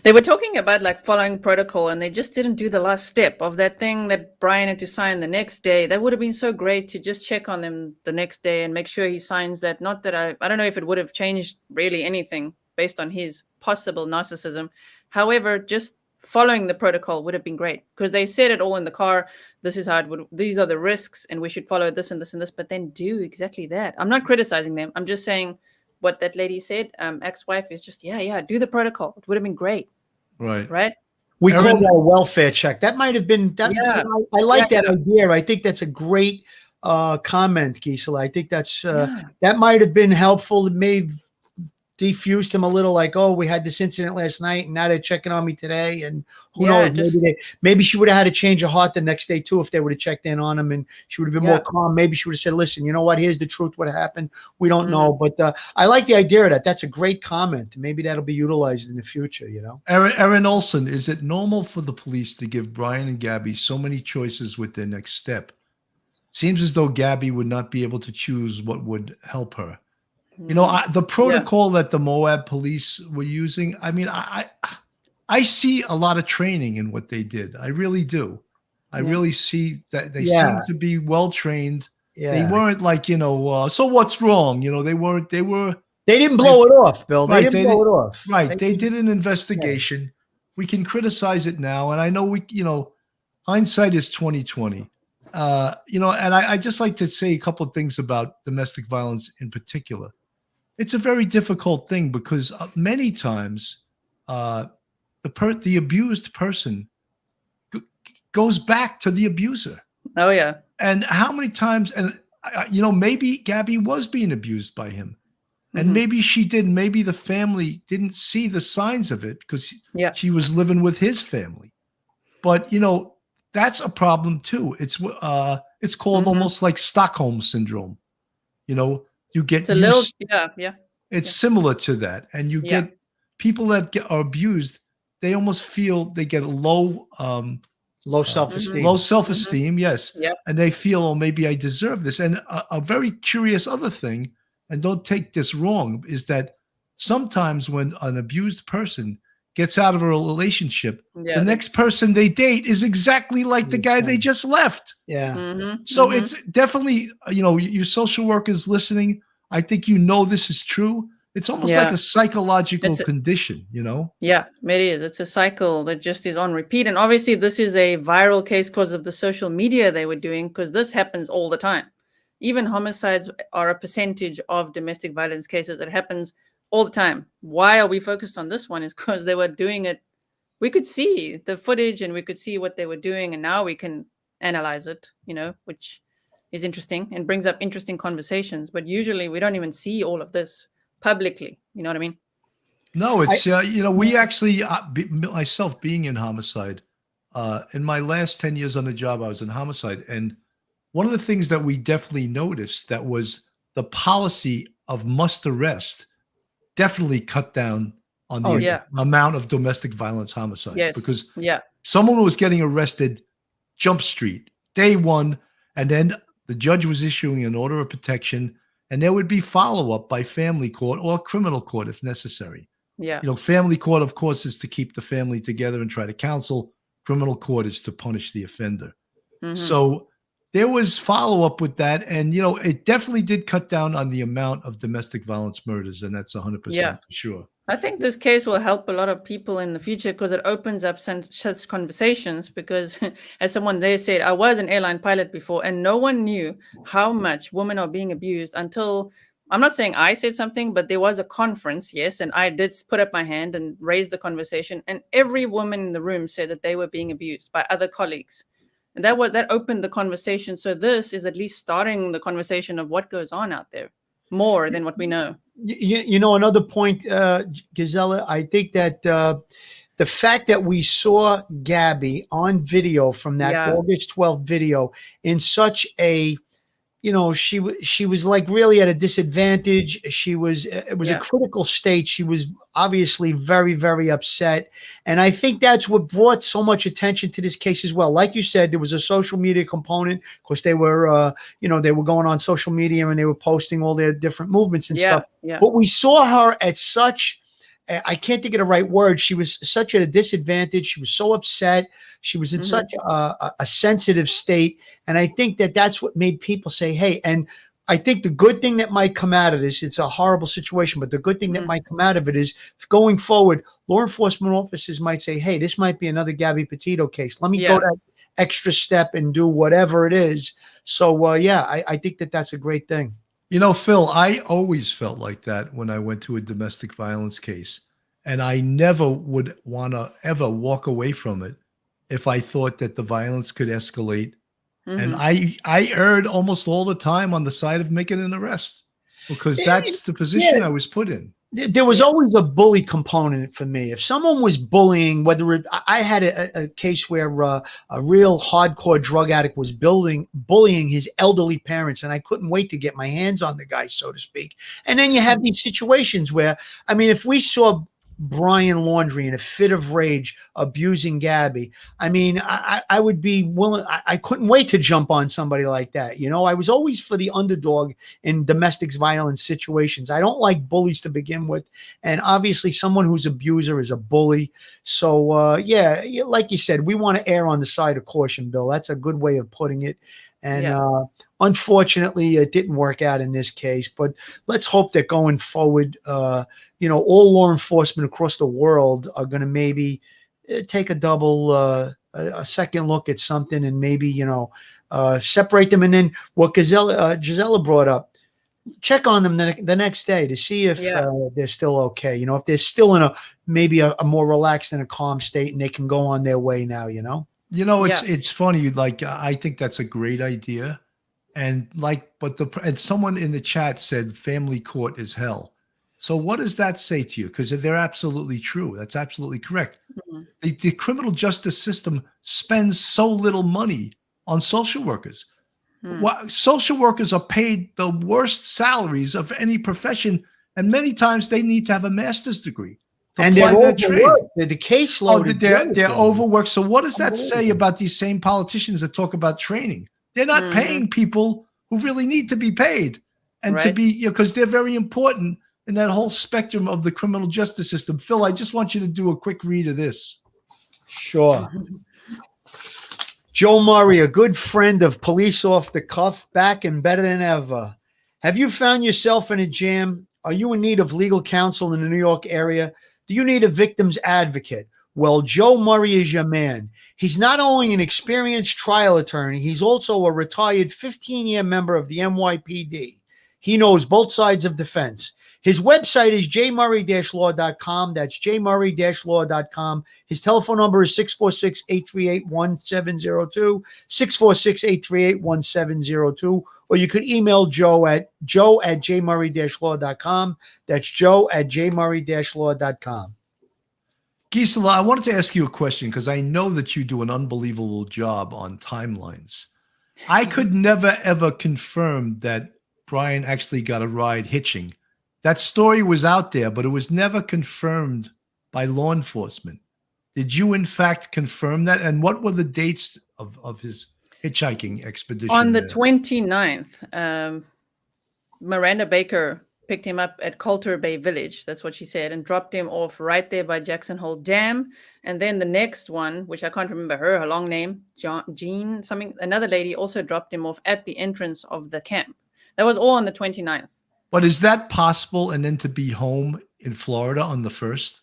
They were talking about like following protocol, and they just didn't do the last step of that thing that Brian had to sign the next day. That would have been so great to just check on him the next day and make sure he signs that. Not that I don't know if it would have changed really anything based on his possible narcissism. However, just following the protocol would have been great, because they said it all in the car. This is how it would, these are the risks, and we should follow this and this and this, but then do exactly that. I'm not criticizing them. I'm just saying what that lady said, ex-wife, is just, do the protocol. It would have been great. Right. Right. We call that a welfare check. That might have been that. Yeah. I like that idea. I think that's a great comment, Gisela. I think that's that might have been helpful. It may have defused him a little, like, oh, we had this incident last night and now they're checking on me today, and who knows, maybe she would have had a change of heart the next day too if they would have checked in on him, and she would have been more calm. Maybe she would have said, listen, you know what, here's the truth, what happened, we don't know. But I like the idea of that. That's a great comment. Maybe that'll be utilized in the future, you know. Aaron Olson, is it normal for the police to give Brian and Gabby so many choices with their next step? Seems as though Gabby would not be able to choose what would help her. You know, the protocol that the Moab police were using, I mean, I see a lot of training in what they did. I really do. I really see that they seem to be well-trained. They weren't like, you know, so what's wrong? You know, they didn't blow it off, Bill. They didn't blow it off. Right. They did an investigation. We can criticize it now. And I know hindsight is 20/20. You know, and I just like to say a couple of things about domestic violence in particular. It's a very difficult thing because many times the abused person goes back to the abuser. Oh, yeah. And how many times, and you know, maybe Gabby was being abused by him, and maybe she did. Maybe the family didn't see the signs of it because she was living with his family. But, you know, that's a problem too. It's called almost like Stockholm syndrome. You know, you get It's similar to that, and you get people that are abused. They almost feel they get low self-esteem. Low self-esteem, yes. Yep. And they feel, oh, maybe I deserve this. And a very curious other thing, and don't take this wrong, is that sometimes when an abused person gets out of a relationship, the next person they date is exactly like the guy they just left. Yeah. So it's definitely, you know, you social workers listening, I think you know this is true. It's almost like a psychological condition, you know? Yeah, it is. It's a cycle that just is on repeat. And obviously this is a viral case because of the social media they were doing, because this happens all the time. Even homicides are a percentage of domestic violence cases. It happens all the time. Why are we focused on this one? Is because they were doing it. We could see the footage and we could see what they were doing, and now we can analyze it, you know, which is interesting and brings up interesting conversations. But usually we don't even see all of this publicly. You know what I mean? No, it's, you know, we actually, myself being in homicide, in my last 10 years on the job, I was in homicide. And one of the things that we definitely noticed that was the policy of must arrest definitely cut down on the amount of domestic violence homicides. Yes. Because someone was getting arrested Jump Street, day one, and then the judge was issuing an order of protection, and there would be follow-up by family court or criminal court if necessary. Yeah. You know, family court, of course, is to keep the family together and try to counsel. Criminal court is to punish the offender. So there was follow-up with that. And, you know, it definitely did cut down on the amount of domestic violence murders. And that's 100% for sure. I think this case will help a lot of people in the future because it opens up such conversations. Because as someone there said, I was an airline pilot before, and no one knew how much women are being abused until, I'm not saying I said something, but there was a conference, yes, and I did put up my hand and raise the conversation, and every woman in the room said that they were being abused by other colleagues. And that opened the conversation. So this is at least starting the conversation of what goes on out there more than what we know. You know, another point, Gisela, I think that the fact that we saw Gabby on video from that August 12th video in such a, you know, she was like really at a disadvantage. It was a critical state. She was obviously very, very upset. And I think that's what brought so much attention to this case as well. Like you said, there was a social media component because they were, you know, they were going on social media and they were posting all their different movements and stuff. But we saw her at such, I can't think of the right word. She was such at a disadvantage. She was so upset. She was in such a sensitive state. And I think that that's what made people say, hey, and I think the good thing that might come out of this, it's a horrible situation, but the good thing that might come out of it is going forward, law enforcement officers might say, hey, this might be another Gabby Petito case. Let me go that extra step and do whatever it is. So, I think that that's a great thing. You know, Phil, I always felt like that when I went to a domestic violence case. And I never would want to ever walk away from it if I thought that the violence could escalate. And I erred almost all the time on the side of making an arrest because that's the position I was put in. There was always a bully component for me. If someone was bullying, I had a case where a real hardcore drug addict was bullying his elderly parents, and I couldn't wait to get my hands on the guy, so to speak. And then you have these situations where, I mean, if we saw Brian Laundrie in a fit of rage abusing Gabby, I mean, I would be willing. I couldn't wait to jump on somebody like that. You know, I was always for the underdog in domestic violence situations. I don't like bullies to begin with, and obviously someone who's abuser is a bully. So like you said, we want to err on the side of caution, Bill. That's a good way of putting it. And unfortunately, it didn't work out in this case. But let's hope that going forward, all law enforcement across the world are going to maybe take a second look at something and maybe, separate them. And then what Gisela brought up, check on them the next day to see if they're still okay. You know, if they're still in maybe a more relaxed and a calm state and they can go on their way now, it's funny. Like, I think that's a great idea. And someone in the chat said family court is hell. So what does that say to you? Because they're absolutely true. That's absolutely correct. The criminal justice system spends so little money on social workers. Social workers are paid the worst salaries of any profession. And many times they need to have a master's degree. And they're overworked. The caseload. They're overworked. So what does that say about these same politicians that talk about training? They're not paying people who really need to be paid and to be, because they're very important in that whole spectrum of the criminal justice system. Phil, I just want you to do a quick read of this. Sure. Joe Murray, a good friend of Police Off the Cuff, back and better than ever. Have you found yourself in a jam? Are you in need of legal counsel in the New York area? Do you need a victim's advocate? Well, Joe Murray is your man. He's not only an experienced trial attorney, he's also a retired 15-year member of the NYPD. He knows both sides of the fence. His website is jmurray-law.com. That's jmurray-law.com. His telephone number is 646-838-1702, 646-838-1702. Or you could email Joe at jmurray-law.com. That's joe@jmurray-law.com. Gisela, I wanted to ask you a question because I know that you do an unbelievable job on timelines. I could never, ever confirm that Brian actually got a ride hitching. That story was out there, but it was never confirmed by law enforcement. Did you, in fact, confirm that? And what were the dates of his hitchhiking expedition? On the 29th, Miranda Baker picked him up at Coulter Bay Village. That's what she said, and dropped him off right there by Jackson Hole Dam. And then the next one, which I can't remember her long name, Jean, something, another lady also dropped him off at the entrance of the camp. That was all on the 29th. But is that possible? And then to be home in Florida on the 1st?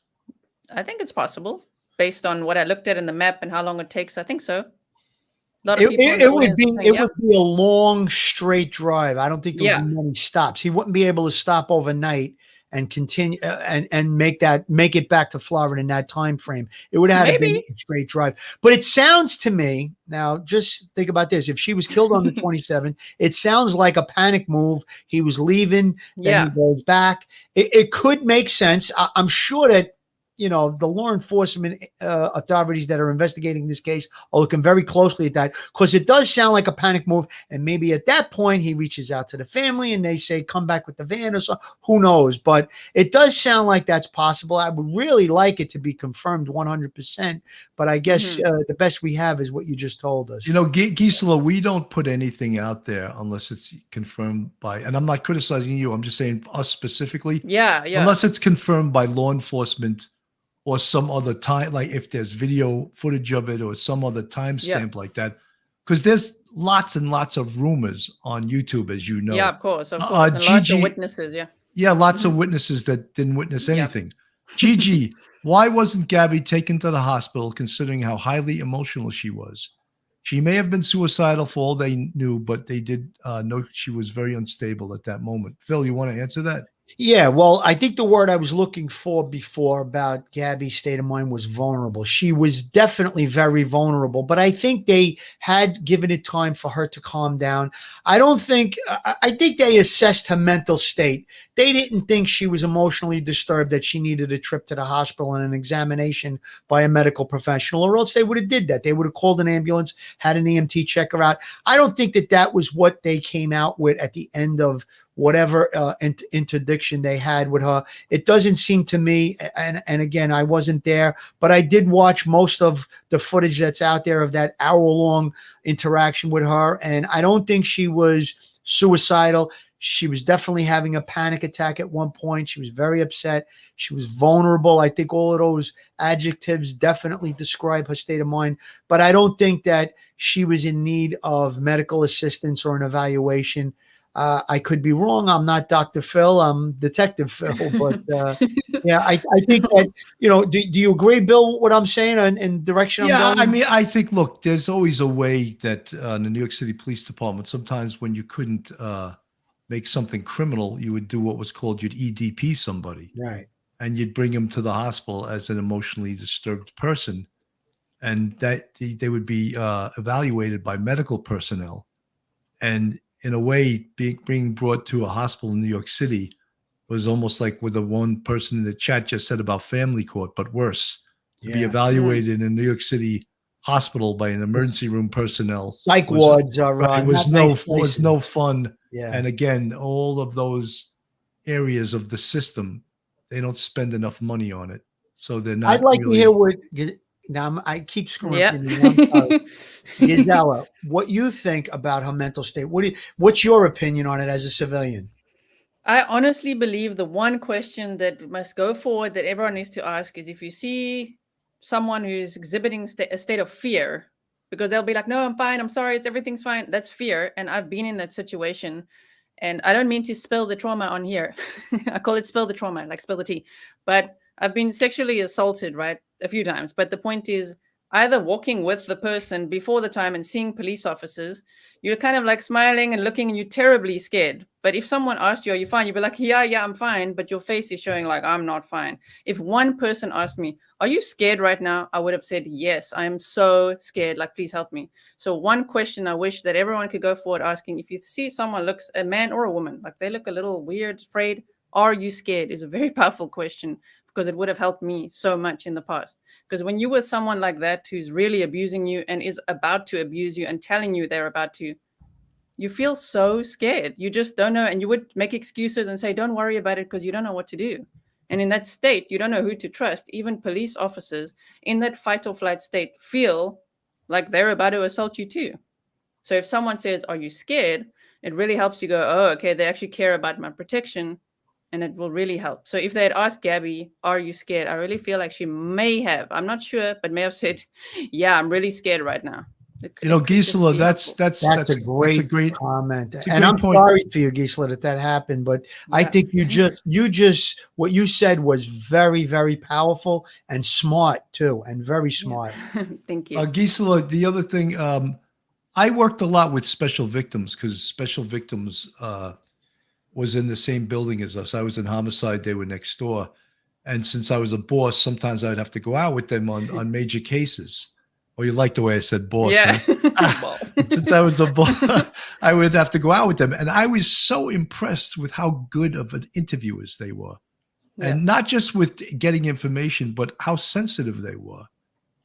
I think it's possible based on what I looked at in the map and how long it takes. I think so. It would be a long straight drive. I don't think there would be many stops. He wouldn't be able to stop overnight and continue and make it back to Florida in that time frame. It would have to be a straight drive. But it sounds to me, now just think about this. If she was killed on the 27th, it sounds like a panic move. He was leaving, then he goes back. It could make sense. I'm sure that the law enforcement authorities that are investigating this case are looking very closely at that, because it does sound like a panic move. And maybe at that point he reaches out to the family and they say, come back with the van or so. Who knows? But it does sound like that's possible. I would really like it to be confirmed 100%. But I guess the best we have is what you just told us. Gisela, we don't put anything out there unless it's confirmed by, and I'm not criticizing you, I'm just saying us specifically. Yeah. Unless it's confirmed by law enforcement or some other time, like if there's video footage of it or some other timestamp like that. Because there's lots and lots of rumors on YouTube, as you know. Yeah, of course. And lots of witnesses, yeah. Yeah, lots of witnesses that didn't witness anything. Gigi, why wasn't Gabby taken to the hospital considering how highly emotional she was? She may have been suicidal for all they knew, but they did know she was very unstable at that moment. Phil, you want to answer that? Yeah, well, I think the word I was looking for before about Gabby's state of mind was vulnerable. She was definitely very vulnerable, but I think they had given it time for her to calm down. I think they assessed her mental state. They didn't think she was emotionally disturbed, that she needed a trip to the hospital and an examination by a medical professional, or else they would have did that. They would have called an ambulance, had an EMT check her out. I don't think that was what they came out with at the end of whatever interdiction they had with her. It doesn't seem to me, and again, I wasn't there, but I did watch most of the footage that's out there of that hour-long interaction with her, and I don't think she was suicidal. She was definitely having a panic attack at one point. She was very upset. She was vulnerable. I think all of those adjectives definitely describe her state of mind, but I don't think that she was in need of medical assistance or an evaluation. I could be wrong. I'm not Dr. Phil. I'm Detective Phil. But yeah, I think that, do you agree, Bill, with what I'm saying and direction I'm going? Yeah, I mean, I think, look, there's always a way that the New York City Police Department, sometimes when you couldn't make something criminal, you would do what was called, you'd EDP somebody. Right. And you'd bring them to the hospital as an emotionally disturbed person. And that they would be evaluated by medical personnel. And in a way, being brought to a hospital in New York City was almost like what the one person in the chat just said about family court, but worse. To be evaluated in a New York City hospital by an emergency room personnel. Psych wards are was no fun. Yeah. And again, all of those areas of the system, they don't spend enough money on it. So they're not. I'd like really... to hear what. Now I keep screwing up. Gisela, what you think about her mental state? What's your opinion on it as a civilian? I honestly believe the one question that must go forward that everyone needs to ask is, if you see someone who's exhibiting a state of fear, because they'll be like, no, I'm fine, I'm sorry, everything's fine. That's fear. And I've been in that situation. And I don't mean to spill the trauma on here. I call it spill the trauma, like spill the tea. But I've been sexually assaulted, right, a few times. But the point is, either walking with the person before the time and seeing police officers, you're kind of like smiling and looking and you're terribly scared. But if someone asked you, are you fine? You'd be like, yeah, I'm fine. But your face is showing like, I'm not fine. If one person asked me, are you scared right now? I would have said, yes, I'm so scared. Like, please help me. So one question I wish that everyone could go forward asking, if you see someone looks, a man or a woman, like they look a little weird, afraid, are you scared, is a very powerful question, because it would have helped me so much in the past. Because when you're with someone like that who's really abusing you and is about to abuse you and telling you they're about to, you feel so scared. You just don't know. And you would make excuses and say, don't worry about it, because you don't know what to do. And in that state, you don't know who to trust. Even police officers in that fight or flight state feel like they're about to assault you too. So if someone says, are you scared? It really helps you go, oh, okay, they actually care about my protection. And it will really help. So if they had asked Gabby, are you scared? I really feel like she may have, I'm not sure, but may have said, yeah, I'm really scared right now. Gisela, that's a great comment. And I'm point. Sorry for you, Gisela, that happened, but I think you just what you said was very, very powerful and smart too, and very smart. Thank you. Gisela, the other thing, I worked a lot with special victims, because special victims was in the same building as us. I was in homicide, they were next door. And since I was a boss, sometimes I'd have to go out with them on major cases. Oh, you like the way I said boss? Yeah. Huh? Since I was a boss, I would have to go out with them. And I was so impressed with how good of an interviewers they were. Yeah. And not just with getting information, but how sensitive they were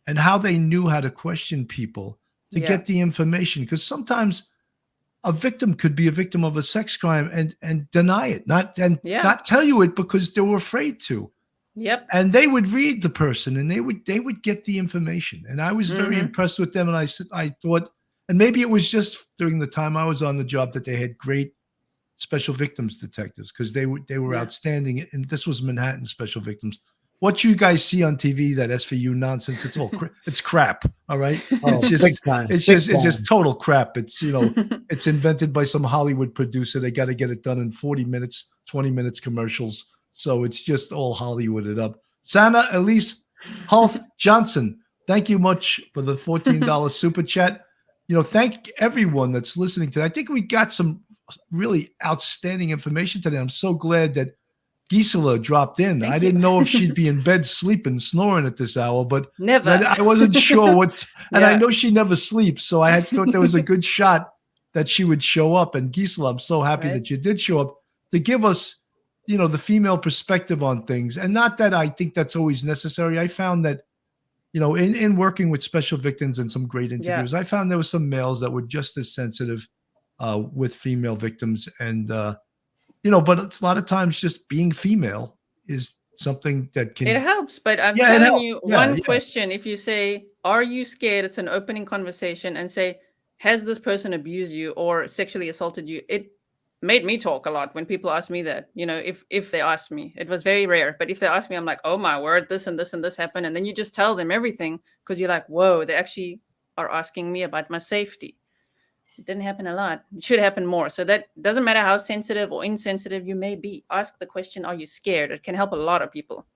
and how they knew how to question people to get the information. Because sometimes a victim could be a victim of a sex crime and deny it, not tell you it because they were afraid to. Yep. And they would read the person and they would get the information. And I was very impressed with them. And I thought, and maybe it was just during the time I was on the job, that they had great special victims detectives, because they were outstanding. And this was Manhattan Special Victims. what you guys see on TV, that SVU nonsense, it's all it's crap. All right, Oh, it's just big time, it's big just time. total crap. It's it's invented by some Hollywood producer. They got to get it done in 40 minutes, 20 minutes commercials. So it's just all Hollywooded up. Sana Elise Hulf Johnson, thank you much for the $14 super chat. Thank everyone that's listening today. I think we got some really outstanding information today. I'm so glad that Gisela dropped in. I didn't know if she'd be in bed sleeping, snoring at this hour, but Never. I wasn't sure what, and I Yeah. know she never sleeps. So I thought there was a good shot that she would show up. And Gisela, I'm so happy Right. that you did show up to give us, the female perspective on things. And not that I think that's always necessary. I found that, in working with special victims and some great interviews, I found there were some males that were just as sensitive with female victims. And, but it's a lot of times just being female is something that can. It helps, but I'm Yeah, it telling helps. you, Yeah, one yeah. question, if you say, are you scared? It's an opening conversation, and say, has this person abused you or sexually assaulted you? It made me talk a lot when people ask me that, if they ask me. It was very rare, but if they ask me, I'm like, oh my word, this and this and this happened. And then you just tell them everything because you're like, whoa, they actually are asking me about my safety. It didn't happen a lot. It should happen more. So that doesn't matter how sensitive or insensitive you may be. Ask the question, are you scared? It can help a lot of people.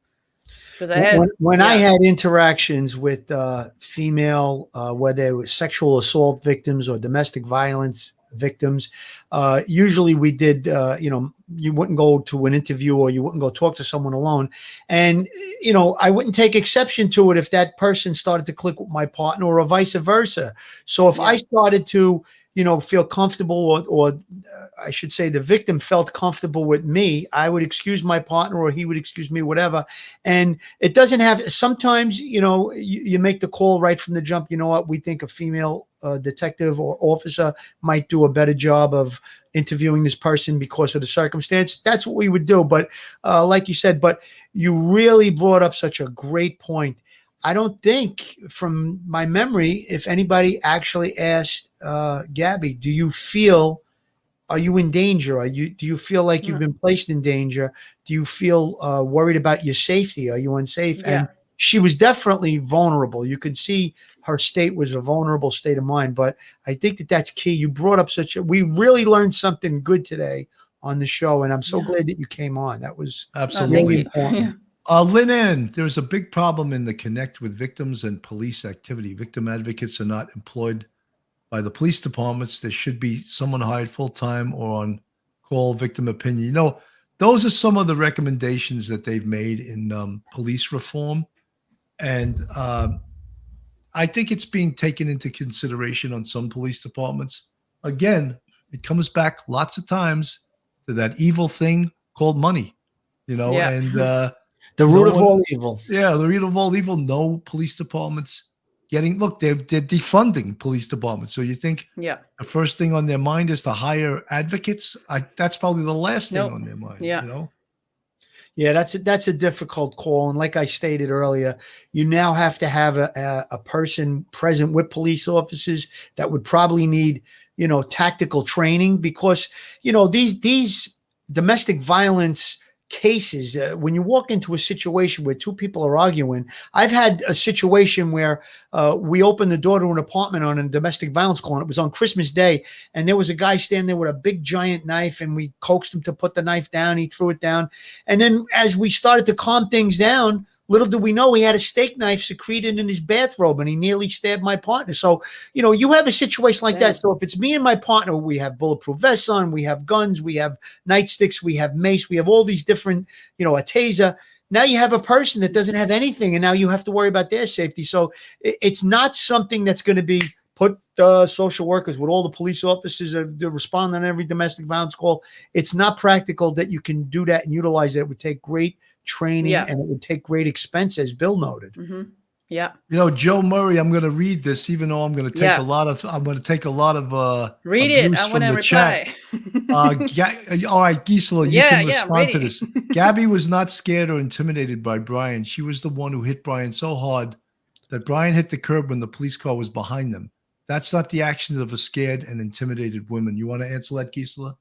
Because When I had interactions with female, whether it was sexual assault victims or domestic violence victims, usually we did, you wouldn't go to an interview or you wouldn't go talk to someone alone. And, I wouldn't take exception to it if that person started to click with my partner or vice versa. So if I started to, feel comfortable or I should say the victim felt comfortable with me, I would excuse my partner or he would excuse me, whatever. And it doesn't have, sometimes, you make the call right from the jump. You know what? We think a female detective or officer might do a better job of interviewing this person because of the circumstance. That's what we would do. But like you said, but you really brought up such a great point. I don't think from my memory, if anybody actually asked Gabby, are you in danger? Do you feel like you've been placed in danger? Do you feel worried about your safety? Are you unsafe? Yeah. And she was definitely vulnerable. You could see her state was a vulnerable state of mind, but I think that's key. You brought up we really learned something good today on the show. And I'm so glad that you came on. That was Absolutely really important. Lynn Ann, there's a big problem in the connect with victims and police activity. Victim advocates are not employed by the police departments. There should be someone hired full-time or on call victim opinion. Those are some of the recommendations that they've made in police reform. And I think it's being taken into consideration on some police departments. Again, it comes back lots of times to that evil thing called money, and the root of all evil. Yeah, the root of all evil. No police departments they're defunding police departments. So you think the first thing on their mind is to hire advocates? That's probably the last thing on their mind. Yeah, that's a difficult call. And like I stated earlier, you now have to have a person present with police officers that would probably need, tactical training because, these domestic violence cases, when you walk into a situation where two people are arguing, I've had a situation where we opened the door to an apartment on a domestic violence call, and it was on Christmas Day, and there was a guy standing there with a big giant knife, and we coaxed him to put the knife down. He threw it down, and then as we started to calm things down, little did we know he had a steak knife secreted in his bathrobe, and he nearly stabbed my partner. So, you have a situation like that. So if it's me and my partner, we have bulletproof vests on, we have guns, we have nightsticks, we have mace, we have all these different, a taser. Now you have a person that doesn't have anything, and now you have to worry about their safety. So it's not something that's going to be put social workers with all the police officers that respond on every domestic violence call. It's not practical that you can do that and utilize it. It would take great training and it would take great expense, as Bill noted. Mm-hmm. Yeah. Joe Murray, I'm going to read this, even though I'm going to take a lot of read it. I want to reply. All right, Gisela, you can respond to this. Gabby was not scared or intimidated by Brian. She was the one who hit Brian so hard that Brian hit the curb when the police car was behind them. That's not the actions of a scared and intimidated woman. You want to answer that, Gisela?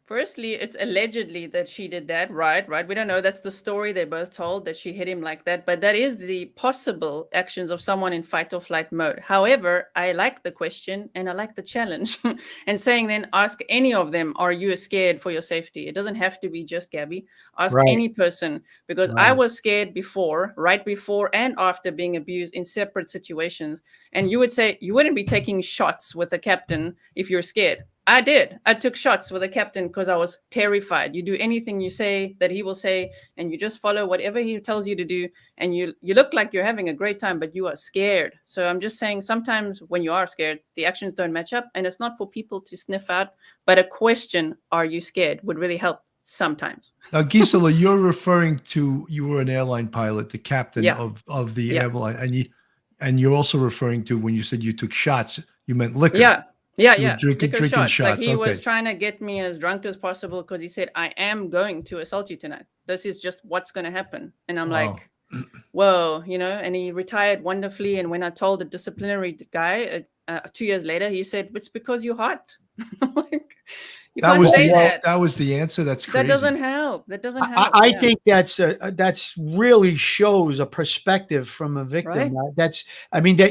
Firstly, it's allegedly that she did that, right? We don't know. That's the story they both told, that she hit him like that. But that is the possible actions of someone in fight or flight mode. However, I like the question and I like the challenge. And saying then, ask any of them, are you scared for your safety? It doesn't have to be just Gabby. Ask Right. any person, because I Right. was scared before, right before and after being abused in separate situations. And you would say you wouldn't be taking shots with the captain if you're scared. I did. I took shots with the captain because I was terrified. You do anything you say that he will say, and you just follow whatever he tells you to do, and you look like you're having a great time, but you are scared. So I'm just saying, sometimes when you are scared, the actions don't match up, and it's not for people to sniff out. But a question, "Are you scared?" would really help sometimes. Now, Gisela, you're referring to, you were an airline pilot, the captain Yeah. of the Yeah. airline, and you're also referring to, when you said you took shots, you meant liquor. Yeah. You were Yeah. drinking Liquor shots. Like shots. he Okay. was trying to get me as drunk as possible because he said, "I am going to assault you tonight. This is just what's going to happen." And I'm Wow. like, whoa, and he retired wonderfully. And when I told the disciplinary guy 2 years later, he said, "It's because you're hot." I'm like, you That can't was say that. that was the answer. That's That crazy. doesn't help. That doesn't help. I Yeah. think that's really shows a perspective from a victim. Right. That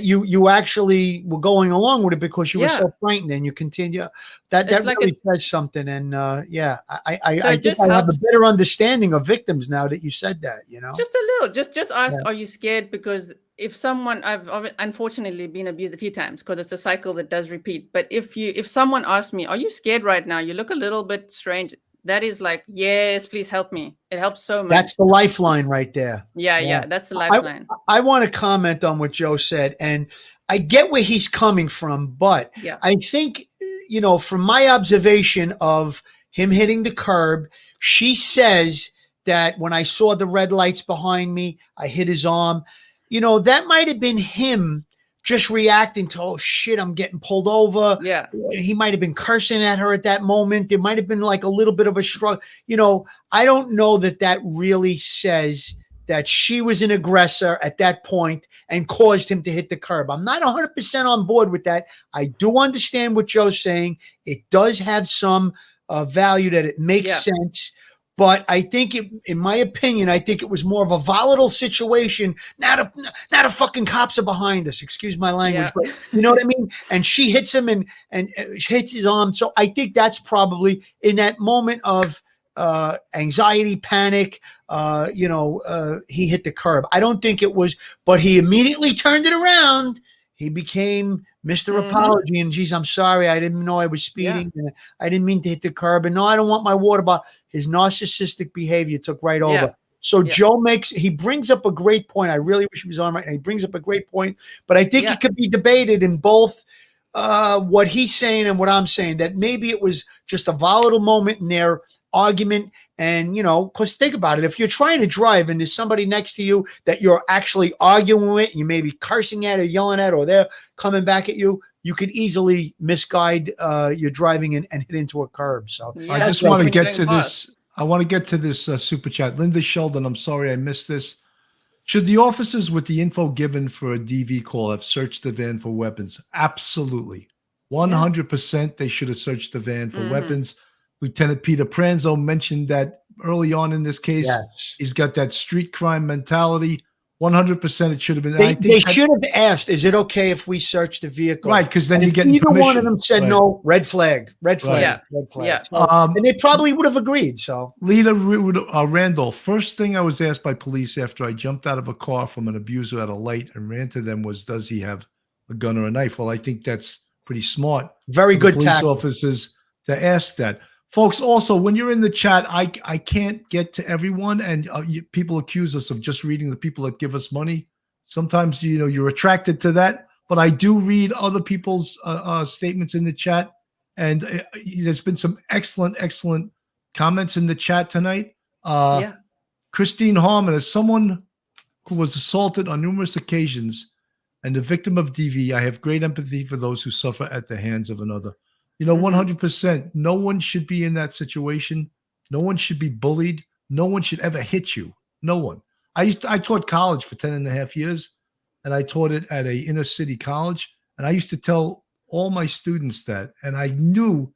you actually were going along with it because you were so frightened, and you continue. That It's like really says something. And yeah, So I it think just I have a helps. better understanding of victims now that you said that. Just a little. Just ask, Yeah. are you scared? Because if someone, I've unfortunately been abused a few times because it's a cycle that does repeat. But if someone asks me, "Are you scared right now? You look a little bit strange." That is like, yes, please help me. It helps so much. That's the lifeline right there. Yeah, that's the lifeline. I want to comment on what Joe said, and I get where he's coming from, but Yeah. I think, from my observation of him hitting the curb, she says that when I saw the red lights behind me, I hit his arm. That might have been him just reacting to, "Oh shit, I'm getting pulled over." Yeah. He might have been cursing at her at that moment. There might have been like a little bit of a struggle. I don't know that really says that she was an aggressor at that point and caused him to hit the curb. I'm not 100% on board with that. I do understand what Joe's saying. It does have some value, that it makes sense. But I think in my opinion, I think it was more of a volatile situation. Not a fucking cops are behind us. Excuse my language, but you know what I mean? And she hits him and hits his arm. So I think that's probably in that moment of anxiety, panic, he hit the curb. I don't think it was, but he immediately turned it around. He became Mr. Apology, and geez, I'm sorry. I didn't know I was speeding. And I didn't mean to hit the curb. And no, I don't want my water bottle. His narcissistic behavior took right over. So Joe he brings up a great point. I really wish he was on right now. He brings up a great point, but I think it could be debated in both what he's saying and what I'm saying, that maybe it was just a volatile moment in their argument. And, because think about it, if you're trying to drive and there's somebody next to you that you're actually arguing with, you may be cursing at or yelling at, or they're coming back at you, you could easily misguide your driving and hit into a curb. So I just want to get to this. I want to get to this super chat. Linda Sheldon, I'm sorry I missed this. Should the officers with the info given for a DV call have searched the van for weapons? Absolutely. 100% they should have searched the van for weapons. Lieutenant Peter Pranzo mentioned that early on in this case. Yes. He's got that street crime mentality. 100% it should have been. They should have asked, is it okay if we search the vehicle? Right, because then and you if get either permission. one of them said no, red flag, red flag, red flag. Yeah. So, and they probably would have agreed. So Lita Randolph, first thing I was asked by police after I jumped out of a car from an abuser at a light and ran to them was, does he have a gun or a knife? Well, I think that's pretty smart. Very for the good police tactic. officers to ask that. Folks, also, when you're in the chat, I can't get to everyone, and people accuse us of just reading the people that give us money. Sometimes, you're attracted to that, but I do read other people's statements in the chat, and there's been some excellent comments in the chat tonight. Christine Harmon, as someone who was assaulted on numerous occasions and the victim of DV, I have great empathy for those who suffer at the hands of another. 100%. No one should be in that situation. No one should be bullied. No one should ever hit you. No one. I taught college for 10 and a half years, and I taught it at a inner city college. And I used to tell all my students that, and I knew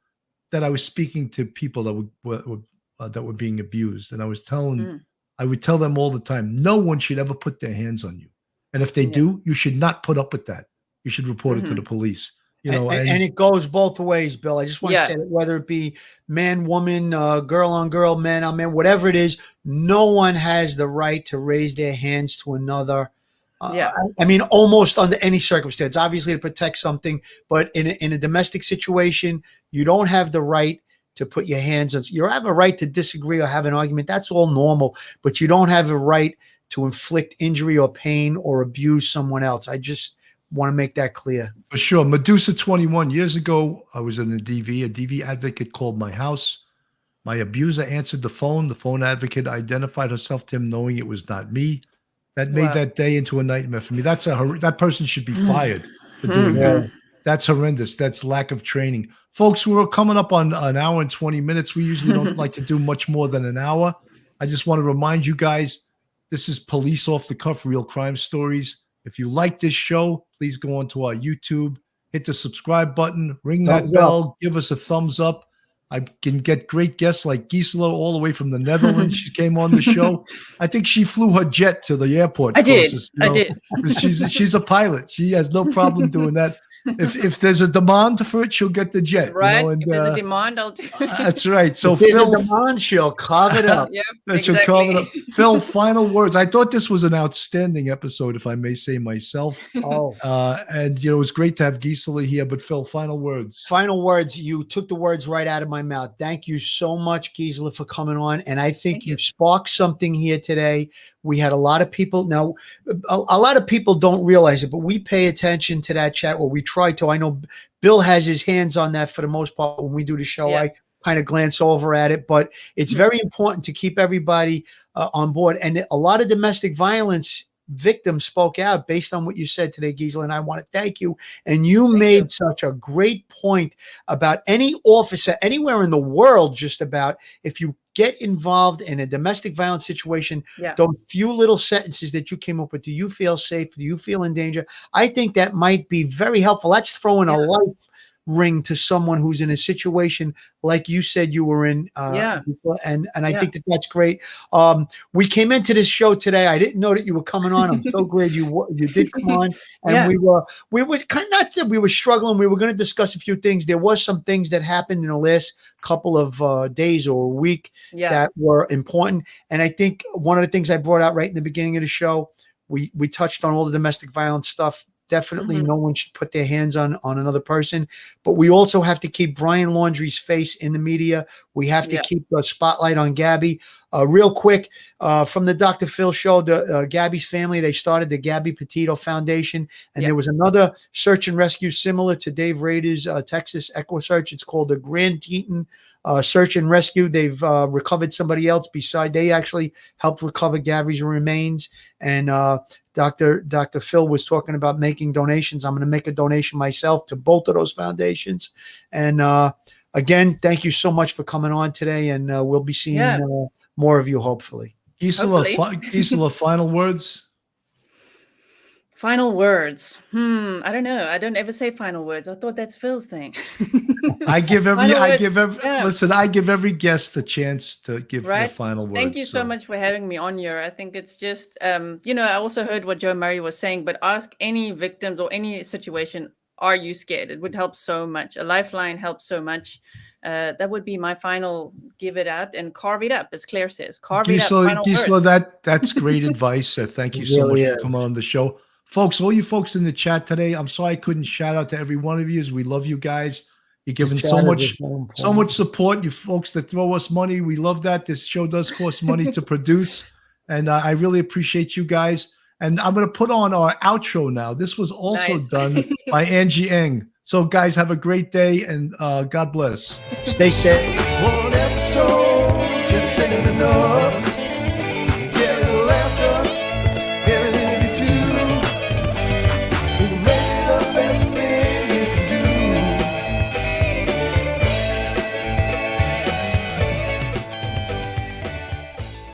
that I was speaking to people that were being abused, and I was telling, I would tell them all the time, no one should ever put their hands on you, and if they do, you should not put up with that. You should report it to the police. You know, and it goes both ways, Bill. I just want to say that whether it be man, woman, girl on girl, man on man, whatever it is, no one has the right to raise their hands to another. I mean, almost under any circumstance, obviously to protect something, but in a domestic situation, you don't have the right to put your hands on. You have a right to disagree or have an argument. That's all normal, but you don't have a right to inflict injury or pain or abuse someone else. I just want to make that clear. For sure. Medusa 21 years ago, I was in a DV. A DV advocate called my house. My abuser answered the phone. The phone advocate identified herself to him, knowing it was not me. That made that day into a nightmare for me. That person should be fired for doing that. That's horrendous. That's lack of training. Folks, we're coming up on an hour and 20 minutes. We usually don't like to do much more than an hour. I just want to remind you guys, this is Police Off the Cuff, Real Crime Stories. If you like this show, please go onto our YouTube, hit the subscribe button, ring that bell, give us a thumbs up. I can get great guests like Gisela all the way from the Netherlands. She came on the show. I think she flew her jet to the airport. I did. She's a pilot. She has no problem doing that. If there's a demand for it, she'll get the jet. Right. You know, and, if there's a demand, I'll do it. That's right. So if there's Phil, a demand, she'll carve it up. She'll carve it up. Phil, final words. I thought this was an outstanding episode, if I may say myself. And it was great to have Gisela here. But Phil, final words. Final words. You took the words right out of my mouth. Thank you so much, Gisela, for coming on. And I think you sparked something here today. We had a lot of people. Now, a lot of people don't realize it, but we pay attention to that chat, or we try to. I know Bill has his hands on that for the most part. When we do the show, I kind of glance over at it, but it's very important to keep everybody on board. And a lot of domestic violence victims spoke out based on what you said today, Gisela, and I want to thank you. And you made such a great point about any officer anywhere in the world, just about, if you get involved in a domestic violence situation, those few little sentences that you came up with, do you feel safe? Do you feel in danger? I think that might be very helpful. That's throwing a life ring to someone who's in a situation like you said you were in. And I think that that's great. We came into this show today. I didn't know that you were coming on. I'm so glad you did come on. And we were kind of, not that we were struggling. We were going to discuss a few things. There was some things that happened in the last couple of days or a week that were important. And I think one of the things I brought out right in the beginning of the show, we touched on all the domestic violence stuff. Definitely no one should put their hands on another person. But we also have to keep Brian Laundrie's face in the media. We have to keep the spotlight on Gabby. Real quick, from the Dr. Phil show, Gabby's family, they started the Gabby Petito Foundation. And there was another search and rescue similar to Dave Rader's Texas Echo Search. It's called the Grand Teton Search and Rescue. They've recovered somebody else beside. They actually helped recover Gabby's remains. And Dr. Phil was talking about making donations. I'm going to make a donation myself to both of those foundations. And again, thank you so much for coming on today. And we'll be seeing more of you, hopefully. Gisela, final words. Final words. I don't know. I don't ever say final words. I thought that's Phil's thing. I give every guest the chance to give their final words. Thank you so much for having me on here. I think it's just, I also heard what Joe Murray was saying, but ask any victims or any situation, are you scared? It would help so much. A lifeline helps so much. That would be my final give it out and carve it up, as Claire says. Gisela, that's great advice. Thank you so much for coming on the show. Folks, all you folks in the chat today, I'm sorry I couldn't shout out to every one of you. We love you guys. You're giving so much support. You folks that throw us money, we love that. This show does cost money to produce, and I really appreciate you guys. And I'm going to put on our outro now. This was also done by Angie Eng. So, guys, have a great day, and God bless. Stay safe. One episode just ain't enough.